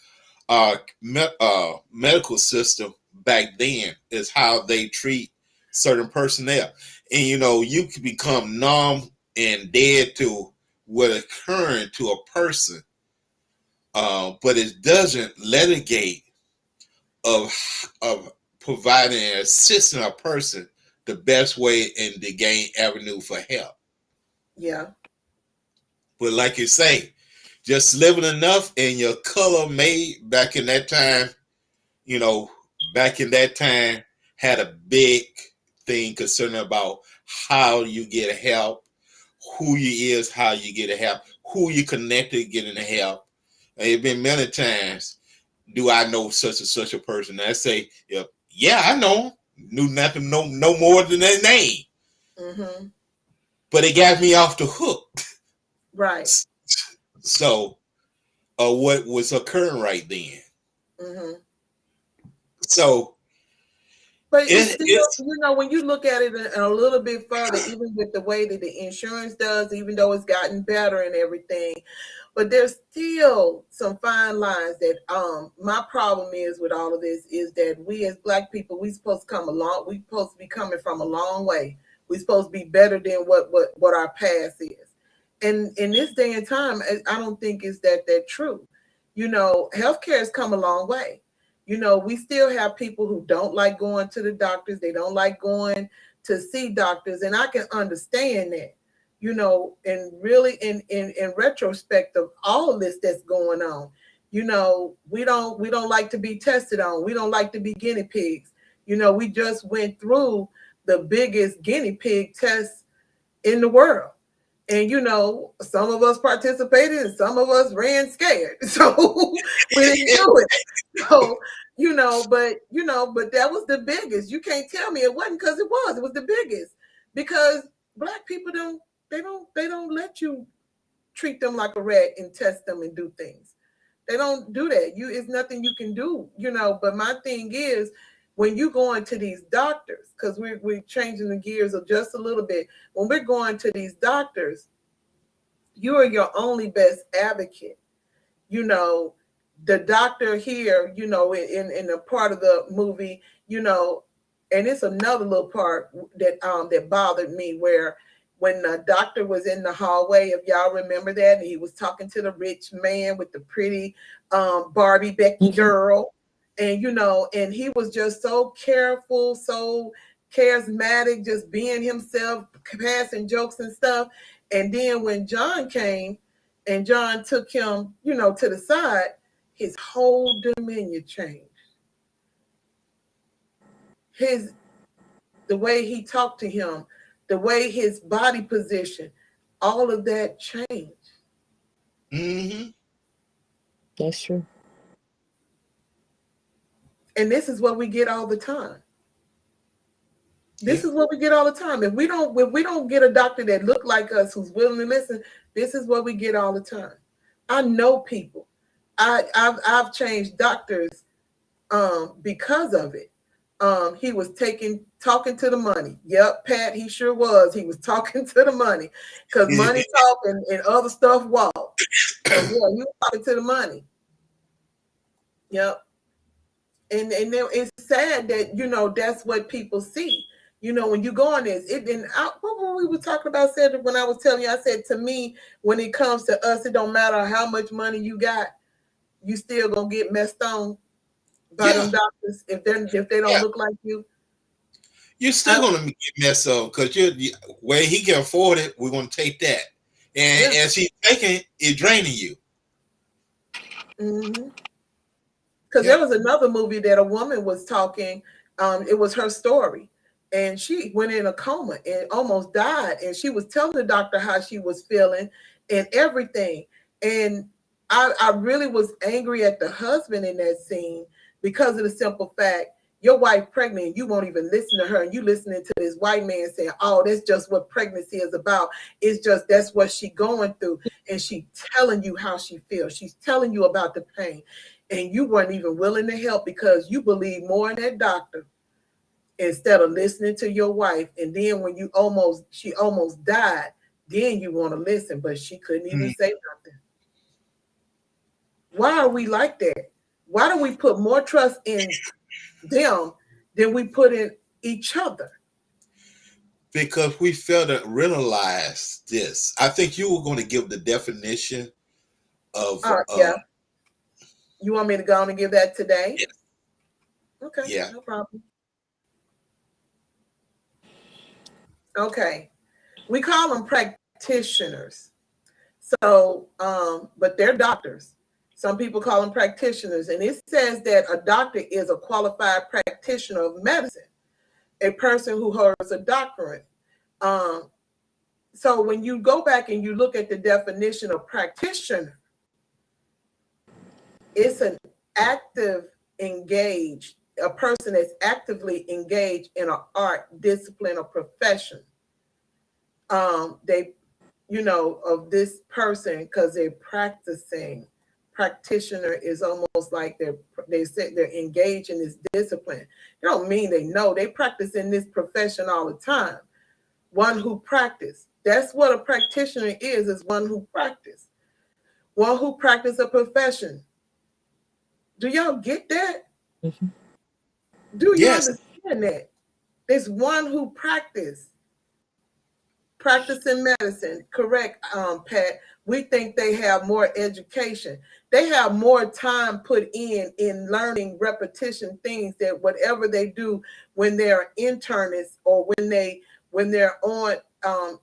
medical system back then is how they treat certain personnel. And you can become numb and dead to what occurring to a person, but it doesn't litigate of providing and assisting a person the best way and to gain avenue for help. Yeah. But like you say, just living enough and your color made back in that time, had a big thing concerning about how you get help, who you is, how you get help, who you connected getting the help. And it's been many times, do I know such and such a person? And I say, yeah, I know him. Knew nothing, no more than their name. Mm-hmm. But it got me off the hook. Right. So, what was occurring right then? Mm-hmm. So, but it's still, when you look at it a little bit further, even with the way that the insurance does, even though it's gotten better and everything, but there's still some fine lines that my problem is with all of this is that we as Black people, we supposed to be coming from a long way. We're supposed to be better than what our past is. And in this day and time, I don't think it's that true. Healthcare has come a long way. We still have people who don't like going to the doctors. They don't like going to see doctors. And I can understand that, and really in retrospect of all of this that's going on, we don't like to be tested on. We don't like to be guinea pigs. We just went through the biggest guinea pig test in the world. And some of us participated and some of us ran scared. So we didn't do it. So, but that was the biggest. You can't tell me it wasn't because it was. It was the biggest. Because Black people don't let you treat them like a rat and test them and do things. They don't do that. It's nothing you can do, but my thing is when you go into these doctors, because we're changing the gears of just a little bit. When we're going to these doctors, you are your only best advocate. The doctor here, in a part of the movie, and it's another little part that bothered me where when the doctor was in the hallway, if y'all remember that, and he was talking to the rich man with the pretty Barbie Becky girl, and and he was just so careful, so charismatic, just being himself, passing jokes and stuff. And then when John came and John took him, to the side, his whole demeanor changed. The way he talked to him, the way his body position, all of that changed. Mm-hmm. That's true. And this is what we get all the time. This is what we get all the time. If we don't get a doctor that look like us, who's willing to listen, this is what we get all the time. I know people. I've changed doctors because of it. He was talking to the money. Yep, Pat, he sure was. He was talking to the money because money talk and other stuff walk. So yeah, he was talking to the money. Yep. And then it's sad that that's what people see. When you go on this, what we were talking about said when I was telling you, I said to me, when it comes to us, it don't matter how much money you got, you still gonna get messed on by them doctors if they don't look like you. You're still gonna get messed up because where he can afford it, we're gonna take that. And as he's taking it, draining you. Mm-hmm. Because there was another movie that a woman was talking. It was her story, and she went in a coma and almost died. And she was telling the doctor how she was feeling and everything. And I really was angry at the husband in that scene because of the simple fact your wife pregnant, and you won't even listen to her, and you listening to this white man saying, "Oh, that's just what pregnancy is about. It's just that's what she going through," and she telling you how she feels. She's telling you about the pain. And you weren't even willing to help because you believe more in that doctor instead of listening to your wife. And then when she almost died, then you want to listen, but she couldn't even say nothing. Why are we like that? Why do we put more trust in them than we put in each other? Because we fail to realize this. I think you were going to give the definition of You want me to go on and give that today? Yes. Okay. Yeah. No problem. Okay. We call them practitioners. So, but they're doctors. Some people call them practitioners. And it says that a doctor is a qualified practitioner of medicine, a person who holds a doctorate. So when you go back and you look at the definition of practitioner, it's an a person that's actively engaged in an art, discipline, or profession. Of this person, because they're practicing. Practitioner is almost like they say they're engaged in this discipline. They don't mean they know. They practice in this profession all the time. One who practice. That's what a practitioner is one who practice. One who practice a profession. Do y'all get that? Mm-hmm. Do you understand that? There's one who practicing medicine. Correct, Pat. We think they have more education. They have more time put in learning repetition things that whatever they do when they're internists or when they're on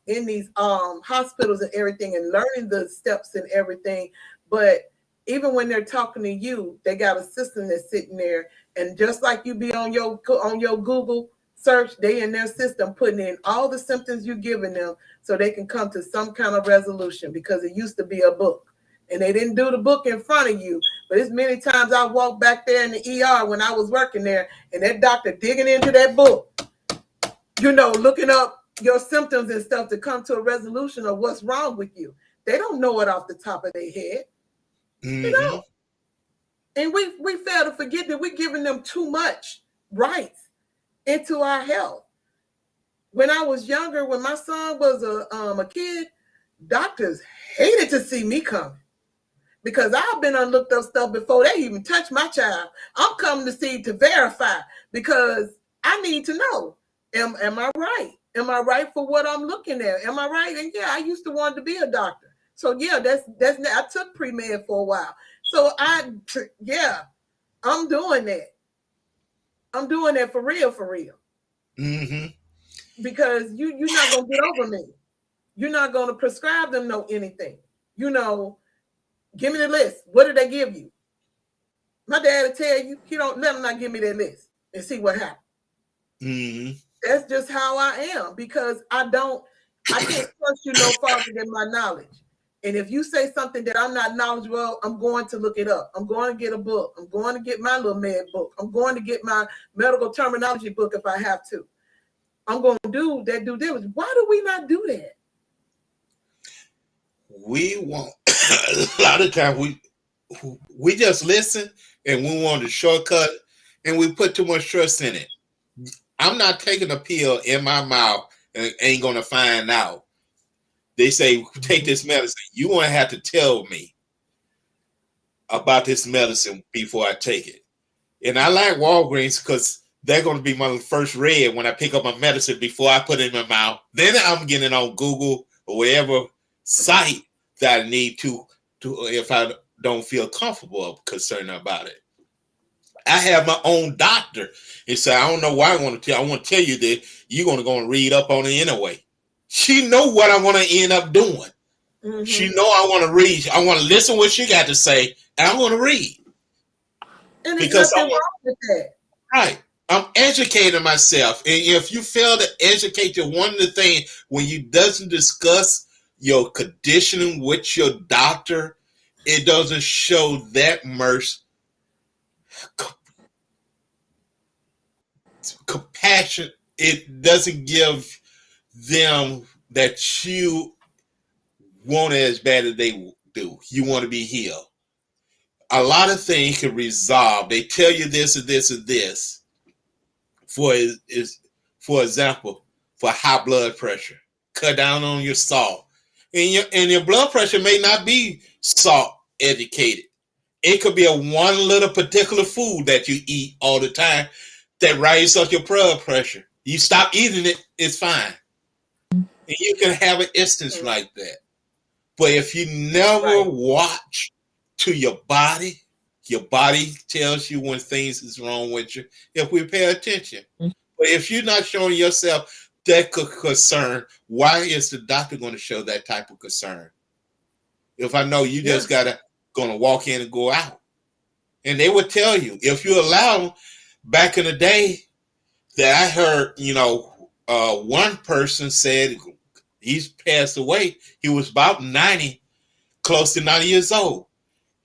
in these hospitals and everything and learning the steps and everything. But even when they're talking to you, they got a system that's sitting there, and just like you be on your Google search, they in their system putting in all the symptoms you're giving them so they can come to some kind of resolution, because it used to be a book and they didn't do the book in front of you. But it's many times I walked back there in the ER when I was working there and that doctor digging into that book, looking up your symptoms and stuff to come to a resolution of what's wrong with you. They don't know it off the top of their head. Mm-hmm. They don't. And we fail to forget that we're giving them too much rights into our health. When I was younger, when my son was a kid, doctors hated to see me coming because I've been looked up stuff before they even touch my child. I'm coming to verify because I need to know, am I right? Am I right for what I'm looking at? Am I right? And yeah, I used to want to be a doctor. So yeah, that's I took pre-med for a while. So I'm doing that. I'm doing that for real. Mm-hmm. Because you're not gonna get over me. You're not gonna prescribe them anything. Give me the list. What did they give you? My dad will tell you, he don't let him not give me that list and see what happens. Mm-hmm. That's just how I am, because I can't trust you no farther than my knowledge. And if you say something that I'm not knowledgeable of, I'm going to look it up. I'm going to get a book. I'm going to get my little med book. I'm going to get my medical terminology book if I have to. I'm going to do that due diligence. Why do we not do that? We want a lot of times we just listen and we want a shortcut and we put too much trust in it. I'm not taking a pill in my mouth and ain't gonna find out. They say take this medicine. You won't have to tell me about this medicine before I take it. And I like Walgreens because they're going to be my first read when I pick up my medicine before I put it in my mouth. Then I'm getting it on Google or whatever site that I need to if I don't feel comfortable or concerned about it. I have my own doctor. And so I don't know why I want to tell. I want to tell you that you're going to go and read up on it anyway. She know what I'm going to end up doing. Mm-hmm. She know I want to read. I want to listen what she got to say, and I want to read. And there's nothing wrong with that. Right. I'm educating myself. And if you fail to educate you, one of the things when you doesn't discuss your conditioning with your doctor, it doesn't show that much compassion. It doesn't give them that you want it as bad as they do. You want to be healed. A lot of things can resolve. They tell you this and this and this. For example, for high blood pressure, cut down on your salt, and your blood pressure may not be salt educated. It could be a one little particular food that you eat all the time that raises up your blood pressure. You stop eating it, it's fine, and you can have an instance like that. But if you never watch to your body tells you when things is wrong with you if we pay attention. But if you're not showing yourself that concern, why is the doctor going to show that type of concern? If I know you just gonna walk in and go out. And they would tell you, if you allow them, back in the day that I heard, one person said he's passed away. He was about 90, close to 90 years old.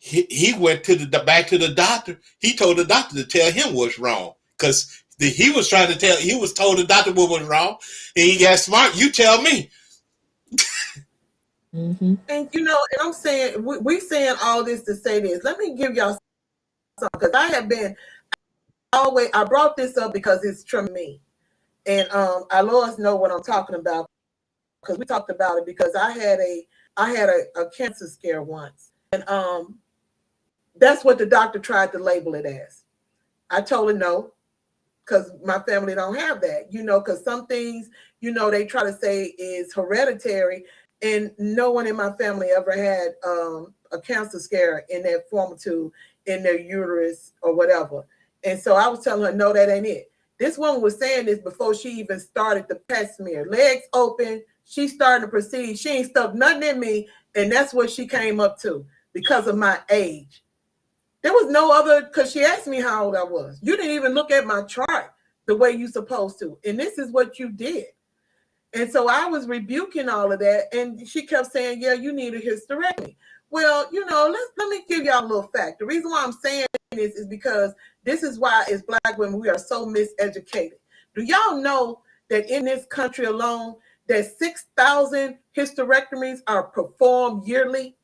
He went back to the doctor. He told the doctor to tell him what's wrong because he was told the doctor what was wrong, and he got smart. You tell me. Mm-hmm. And and I'm saying we saying all this to say this. Let me give y'all something because I brought this up because it's true to me, and our Lords know what I'm talking about because we talked about it because I had a cancer scare once, and that's what the doctor tried to label it as. I told her no, because my family don't have that, because some things, they try to say is hereditary, and no one in my family ever had a cancer scare in their form tube, in their uterus or whatever. And so I was telling her, no, that ain't it. This woman was saying this before she even started the pap smear. Legs open, she started to proceed. She ain't stuck nothing in me, and that's what she came up to because of my age. There was no other, because she asked me how old I was. You didn't even look at my chart the way you're supposed to. And this is what you did. And so I was rebuking all of that. And she kept saying, yeah, you need a hysterectomy. Well, let me give y'all a little fact. The reason why I'm saying this is because this is why as Black women, we are so miseducated. Do y'all know that in this country alone, that 6,000 hysterectomies are performed yearly?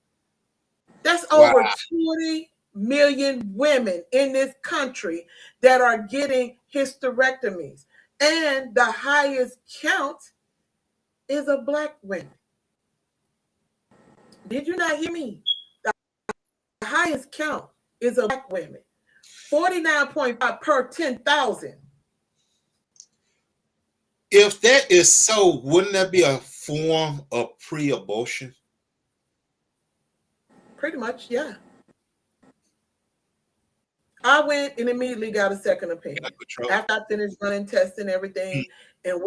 That's over 20 million women in this country that are getting hysterectomies. And the highest count is of Black women. Did you not hear me? The highest count is of Black women. 49.5 per 10,000. If that is so, wouldn't that be a form of pre-abortion? Pretty much, yeah. I went and immediately got a second opinion after I finished running tests and everything. And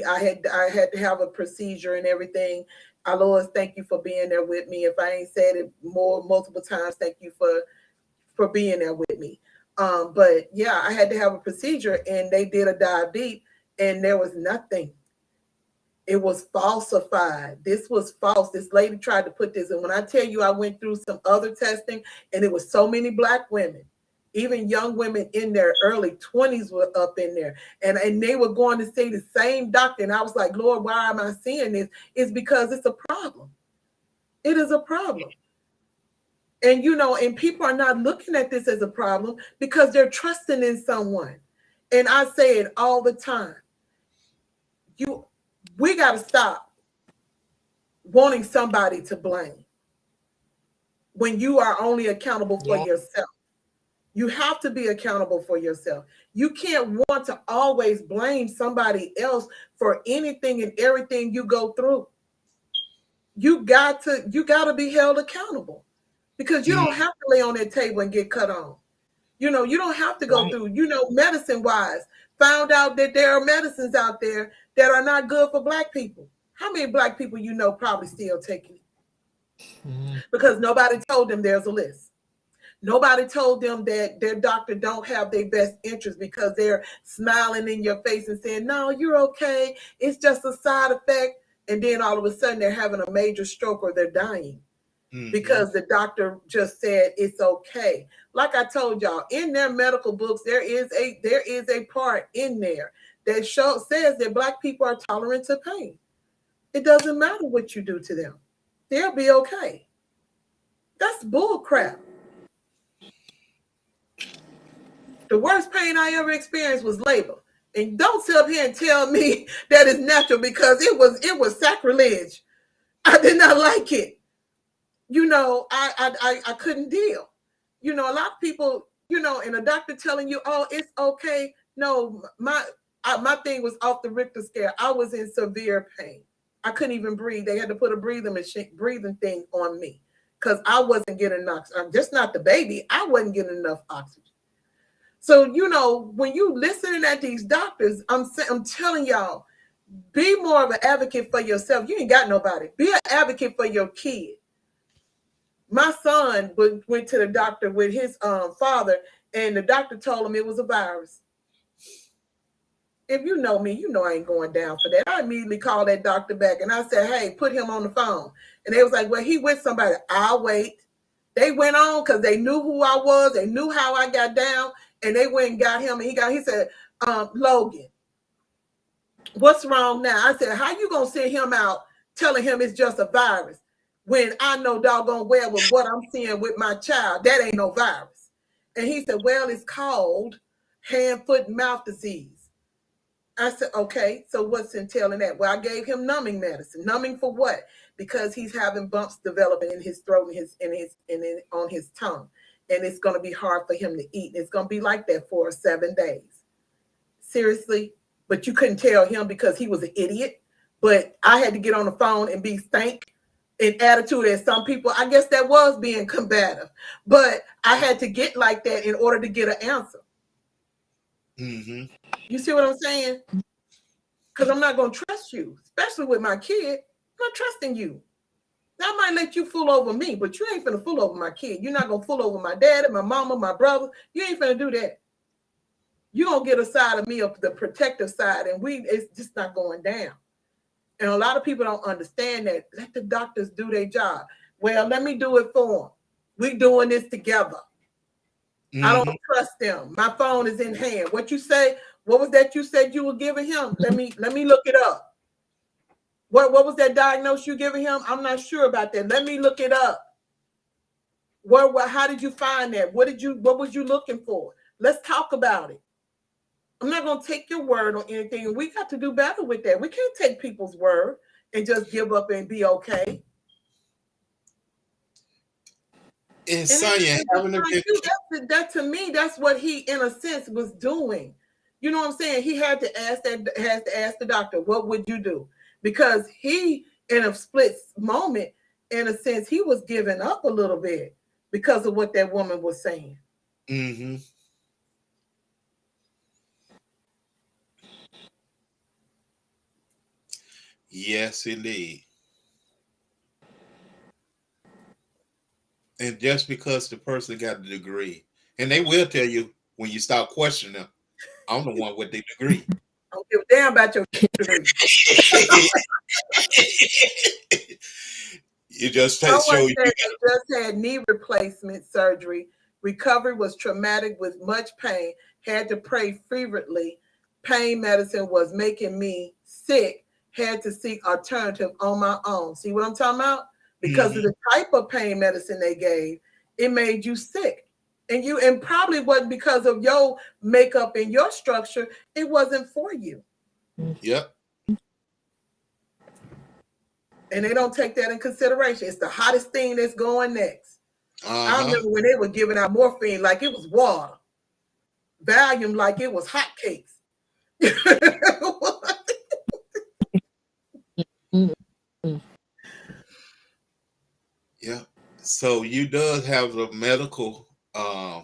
I had to have a procedure and everything. Our Lord, thank you for being there with me. If I ain't said it multiple times, thank you for being there with me. But yeah, I had to have a procedure, and they did a dive deep, and there was nothing. It was falsified. This was false. This lady tried to put this, and when I tell you, I went through some other testing, and it was so many Black women. Even young women in their early 20s were up in there. And they were going to see the same doctor. And I was like, Lord, why am I seeing this? It's because it's a problem. It is a problem. And, and people are not looking at this as a problem because they're trusting in someone. And I say it all the time. We got to stop wanting somebody to blame when you are only accountable for yourself. You have to be accountable for yourself. You can't want to always blame somebody else for anything and everything you go through. You got to be held accountable, because you don't have to lay on that table and get cut on. You don't have to go through, medicine wise, found out that there are medicines out there that are not good for Black people. How many Black people probably still taking it? Because nobody told them there's a list. Nobody told them that their doctor don't have their best interest, because they're smiling in your face and saying, no, you're okay. It's just a side effect. And then all of a sudden they're having a major stroke or they're dying because the doctor just said it's okay. Like I told y'all, in their medical books, there is a part in there that says that Black people are tolerant to pain. It doesn't matter what you do to them. They'll be okay. That's bull crap. The worst pain I ever experienced was labor. And don't sit up here and tell me that it's natural, because it was sacrilege. I did not like it. I couldn't deal. A lot of people, and a doctor telling you, oh, it's okay. No, my thing was off the Richter scale. I was in severe pain. I couldn't even breathe. They had to put a breathing thing on me because I wasn't getting enough. I'm just not the baby. I wasn't getting enough oxygen. So, when you listening at these doctors, I'm telling y'all, be more of an advocate for yourself. You ain't got nobody. Be an advocate for your kid. My son went to the doctor with his father, and the doctor told him it was a virus. If you know me, you know I ain't going down for that. I immediately called that doctor back, and I said, hey, put him on the phone. And they was like, well, he with somebody. I'll wait. They went on because they knew who I was. They knew how I got down, and they went and got him. And he said, Logan, what's wrong now? I said, how you going to send him out telling him it's just a virus when I know doggone well with what I'm seeing with my child, that ain't no virus? And he said, well, it's called hand, foot, and mouth disease. I said, okay, so what's entailing that? Well, I gave him numbing medicine. Numbing for what? Because he's having bumps developing in his throat and on his tongue. And it's going to be hard for him to eat. It's going to be like that for 7 days. Seriously? But you couldn't tell him because he was an idiot. But I had to get on the phone and be stank in attitude as some people. I guess that was being combative. But I had to get like that in order to get an answer. Mm-hmm. You see what I'm saying? Because I'm not going to trust you, especially with my kid. I'm not trusting you. Now, I might let you fool over me, but you ain't finna fool over my kid. You're not going to fool over my dad, my mama, my brother. You ain't finna do that. You're going to get a side of me, of the protective side, and it's just not going down. And a lot of people don't understand that. Let the doctors do their job. Well, let me do it for them. We doing this together. Mm-hmm. I don't trust them. My phone is in hand. What you say? What was that you said you were giving him? Let me look it up. What was that diagnosis you giving him? I'm not sure about that. Let me look it up. How did you find that? What was you looking for? Let's talk about it. I'm not going to take your word on anything. We got to do better with that. We can't take people's word and just give up and be okay. And Sonya, that to me, that's what he, in a sense, was doing. You know what I'm saying? He had to ask the doctor, what would you do? Because he, in a split moment, in a sense, he was giving up a little bit because of what that woman was saying. Mm-hmm. Yes, indeed. And just because the person got a degree, and they will tell you when you start questioning them, I'm the one with the degree. I don't give a damn about your degree. You just show you just had knee replacement surgery. Recovery was traumatic with much pain. Had to pray fervently. Pain medicine was making me sick. Had to seek alternative on my own. See what I'm talking about? Because of the type of pain medicine they gave, it made you sick. And probably wasn't because of your makeup and your structure. It wasn't for you. Yep. And they don't take that in consideration. It's the hottest thing that's going next. I Uh-huh. remember when they were giving out morphine like it was water, Valium like it was hotcakes. Yeah. So you does have the medical,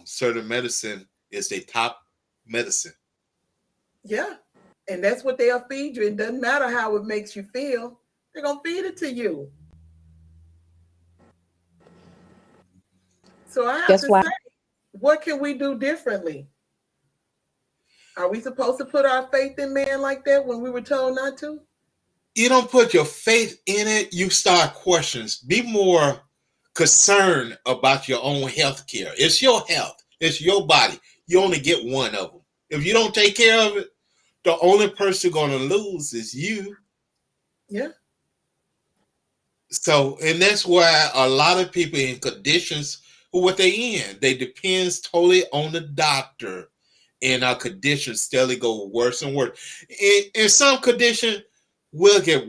certain medicine is the top medicine. Yeah. And that's what they'll feed you. It doesn't matter how it makes you feel. They're going to feed it to you. So I have That's to why say, what can we do differently? Are we supposed to put our faith in man like that when we were told not to? You don't put your faith in it, you start questions. Be more concerned about your own health care. It's your health. It's your body. You only get one of them. If you don't take care of it, the only person going to lose is you. Yeah. So, and that's why a lot of people in conditions, what they in, they depends totally on the doctor, and our conditions steadily go worse and worse. In some condition, will get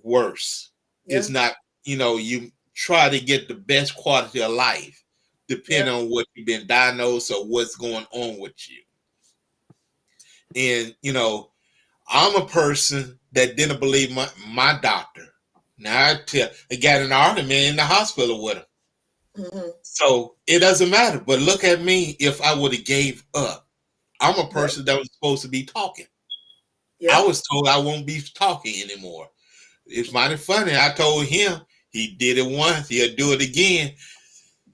worse. Yeah. It's not, you try to get the best quality of life, depending on what you've been diagnosed or what's going on with you. And, I'm a person that didn't believe my doctor. Now I got an argument in the hospital with him. Mm-hmm. So it doesn't matter. But look at me if I would have gave up. I'm a person that was supposed to be talking. Yeah. I was told I won't be talking anymore. It's mighty funny. I told him he did it once, he'll do it again.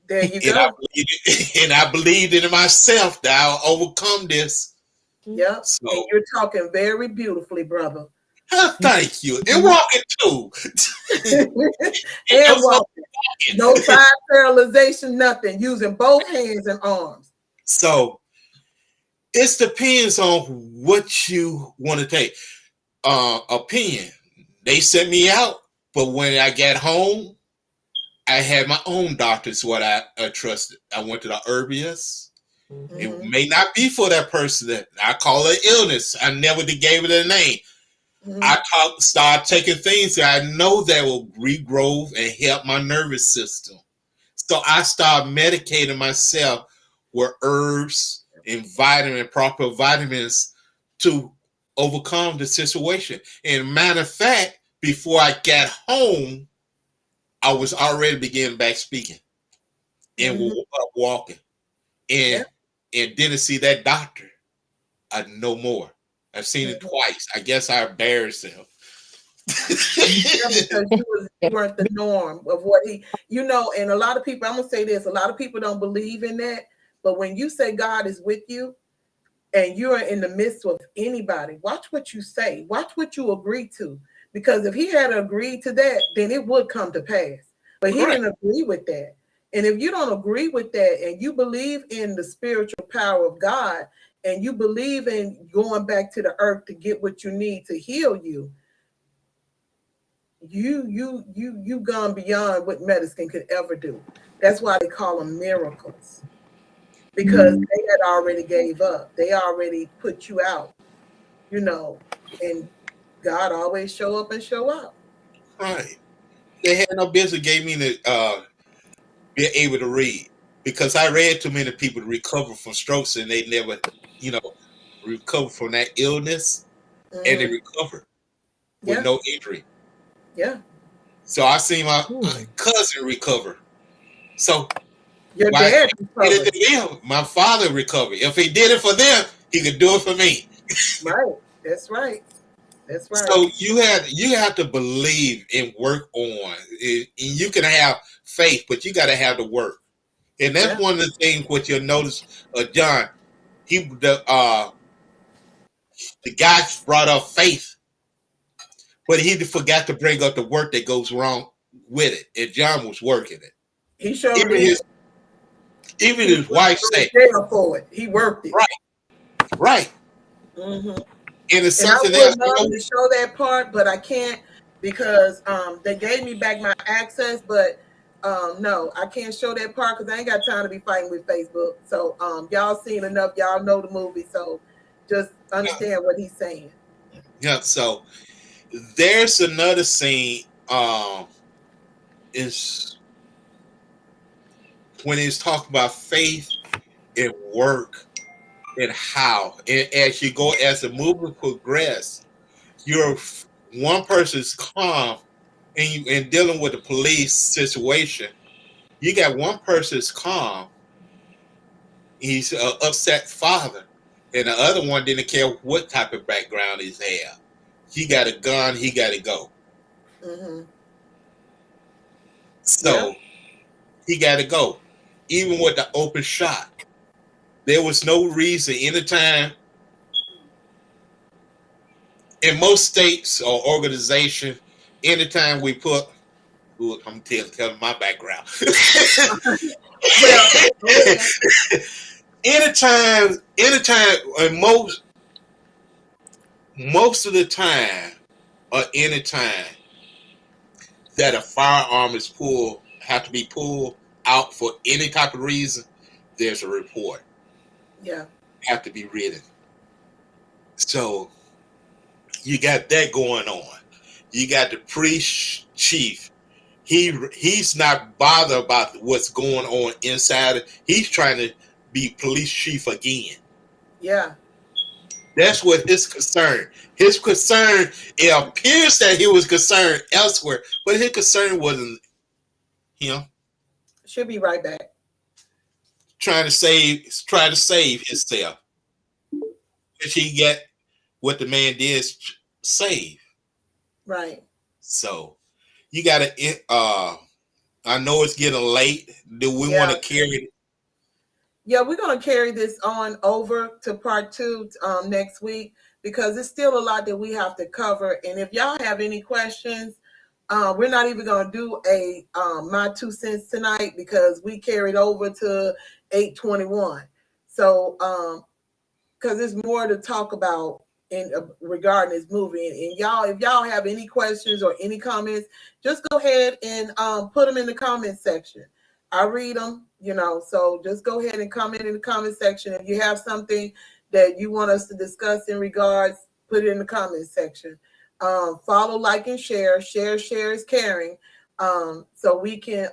There you And go. I believed in myself that I'll overcome this. Yep. So, and you're talking very beautifully, brother. Thank you. And walking too. And walking. No side paralyzation, nothing. Using both hands and arms. So it depends on what you want to take. Opinion. They sent me out, but when I got home, I had my own doctors what I trusted. I went to the herbalist. Mm-hmm. It may not be for that person. That I call it illness. I never gave it a name. Mm-hmm. I start taking things that I know that will regrow and help my nervous system. So I start medicating myself with herbs and proper vitamins to overcome the situation. And matter of fact, before I got home, I was already beginning back speaking and walking, and didn't see that doctor. No more. I've seen it twice. I guess I embarrassed him. Because you weren't the norm of what he, and a lot of people, I'm gonna say this, a lot of people don't believe in that, but when you say God is with you and you're in the midst of anybody, watch what you say, watch what you agree to, because if he had agreed to that, then it would come to pass, but he didn't agree with that. And if you don't agree with that and you believe in the spiritual power of God and you believe in going back to the earth to get what you need to heal you, you gone beyond what medicine could ever do. That's why they call them miracles, because they had already gave up. They already put you out, and God always show up and show out. Right. They had no business gave me to be able to read, because I read too many people recover from strokes and they never, recover from that illness, and they recovered with no injury. Yeah. So I seen my cousin recover. So your dad recovered. Did it to them. My father recovered. If he did it for them, he could do it for me. Right. That's right. That's right. So you have to believe and work on it. And you can have faith, but you got to have the work. And that's one of the things what you'll notice, John. The guy brought up faith, but he forgot to bring up the work that goes wrong with it. And John was working it. He showed it. Even his wife said, for it. He worked it. Right. Mm-hmm. And it's and something I would else. love to show that part, but I can't because they gave me back my access. But No, I can't show that part because I ain't got time to be fighting with Facebook. So y'all seen enough, y'all know the movie, so just understand what he's saying. Yeah, so there's another scene is when he's talking about faith and work and how. And as you go, as the movie progresses, you're one person's calm and dealing with the police situation. You got one person's calm, he's an upset father, and the other one didn't care what type of background he's had. He got a gun, he got to go. Mm-hmm. So he got to go. Even with the open shot, there was no reason anytime in most states or organizations, anytime we put, ooh, I'm telling my background. Well, go ahead. anytime, and most of the time, or anytime that a firearm is have to be pulled out for any type of reason, there's a report. Yeah. Have to be written. So you got that going on. You got the police chief. He's not bothered about what's going on inside. He's trying to be police chief again. Yeah. That's what his concern. His concern, it appears that he was concerned elsewhere, but his concern wasn't him. Should be right back. Trying to save himself. Which he get what the man did save. Right. So you gotta I know it's getting late. Do we want to carry it? Yeah, we're going to carry this on over to part 2 next week because it's still a lot that we have to cover. And if y'all have any questions, we're not even going to do a my 2 cents tonight because we carried over to 8:21. So because there's more to talk about in regarding this movie. And y'all, if y'all have any questions or any comments, just go ahead and put them in the comment section. I read them, so just go ahead and comment in the comment section. If you have something that you want us to discuss in regards, put it in the comment section. Follow, like, and share. Share is caring. So we can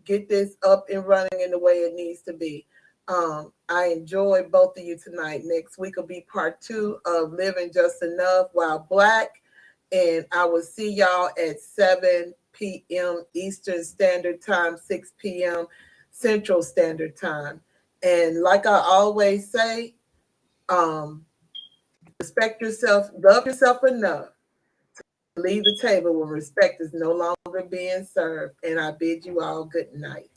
get this up and running in the way it needs to be. I enjoyed both of you tonight. Next week will be part 2 of Living Just Enough While Black. And I will see y'all at 7 p.m. Eastern Standard Time, 6 p.m. Central Standard Time. And like I always say, respect yourself, love yourself enough to leave the table when respect is no longer being served. And I bid you all good night.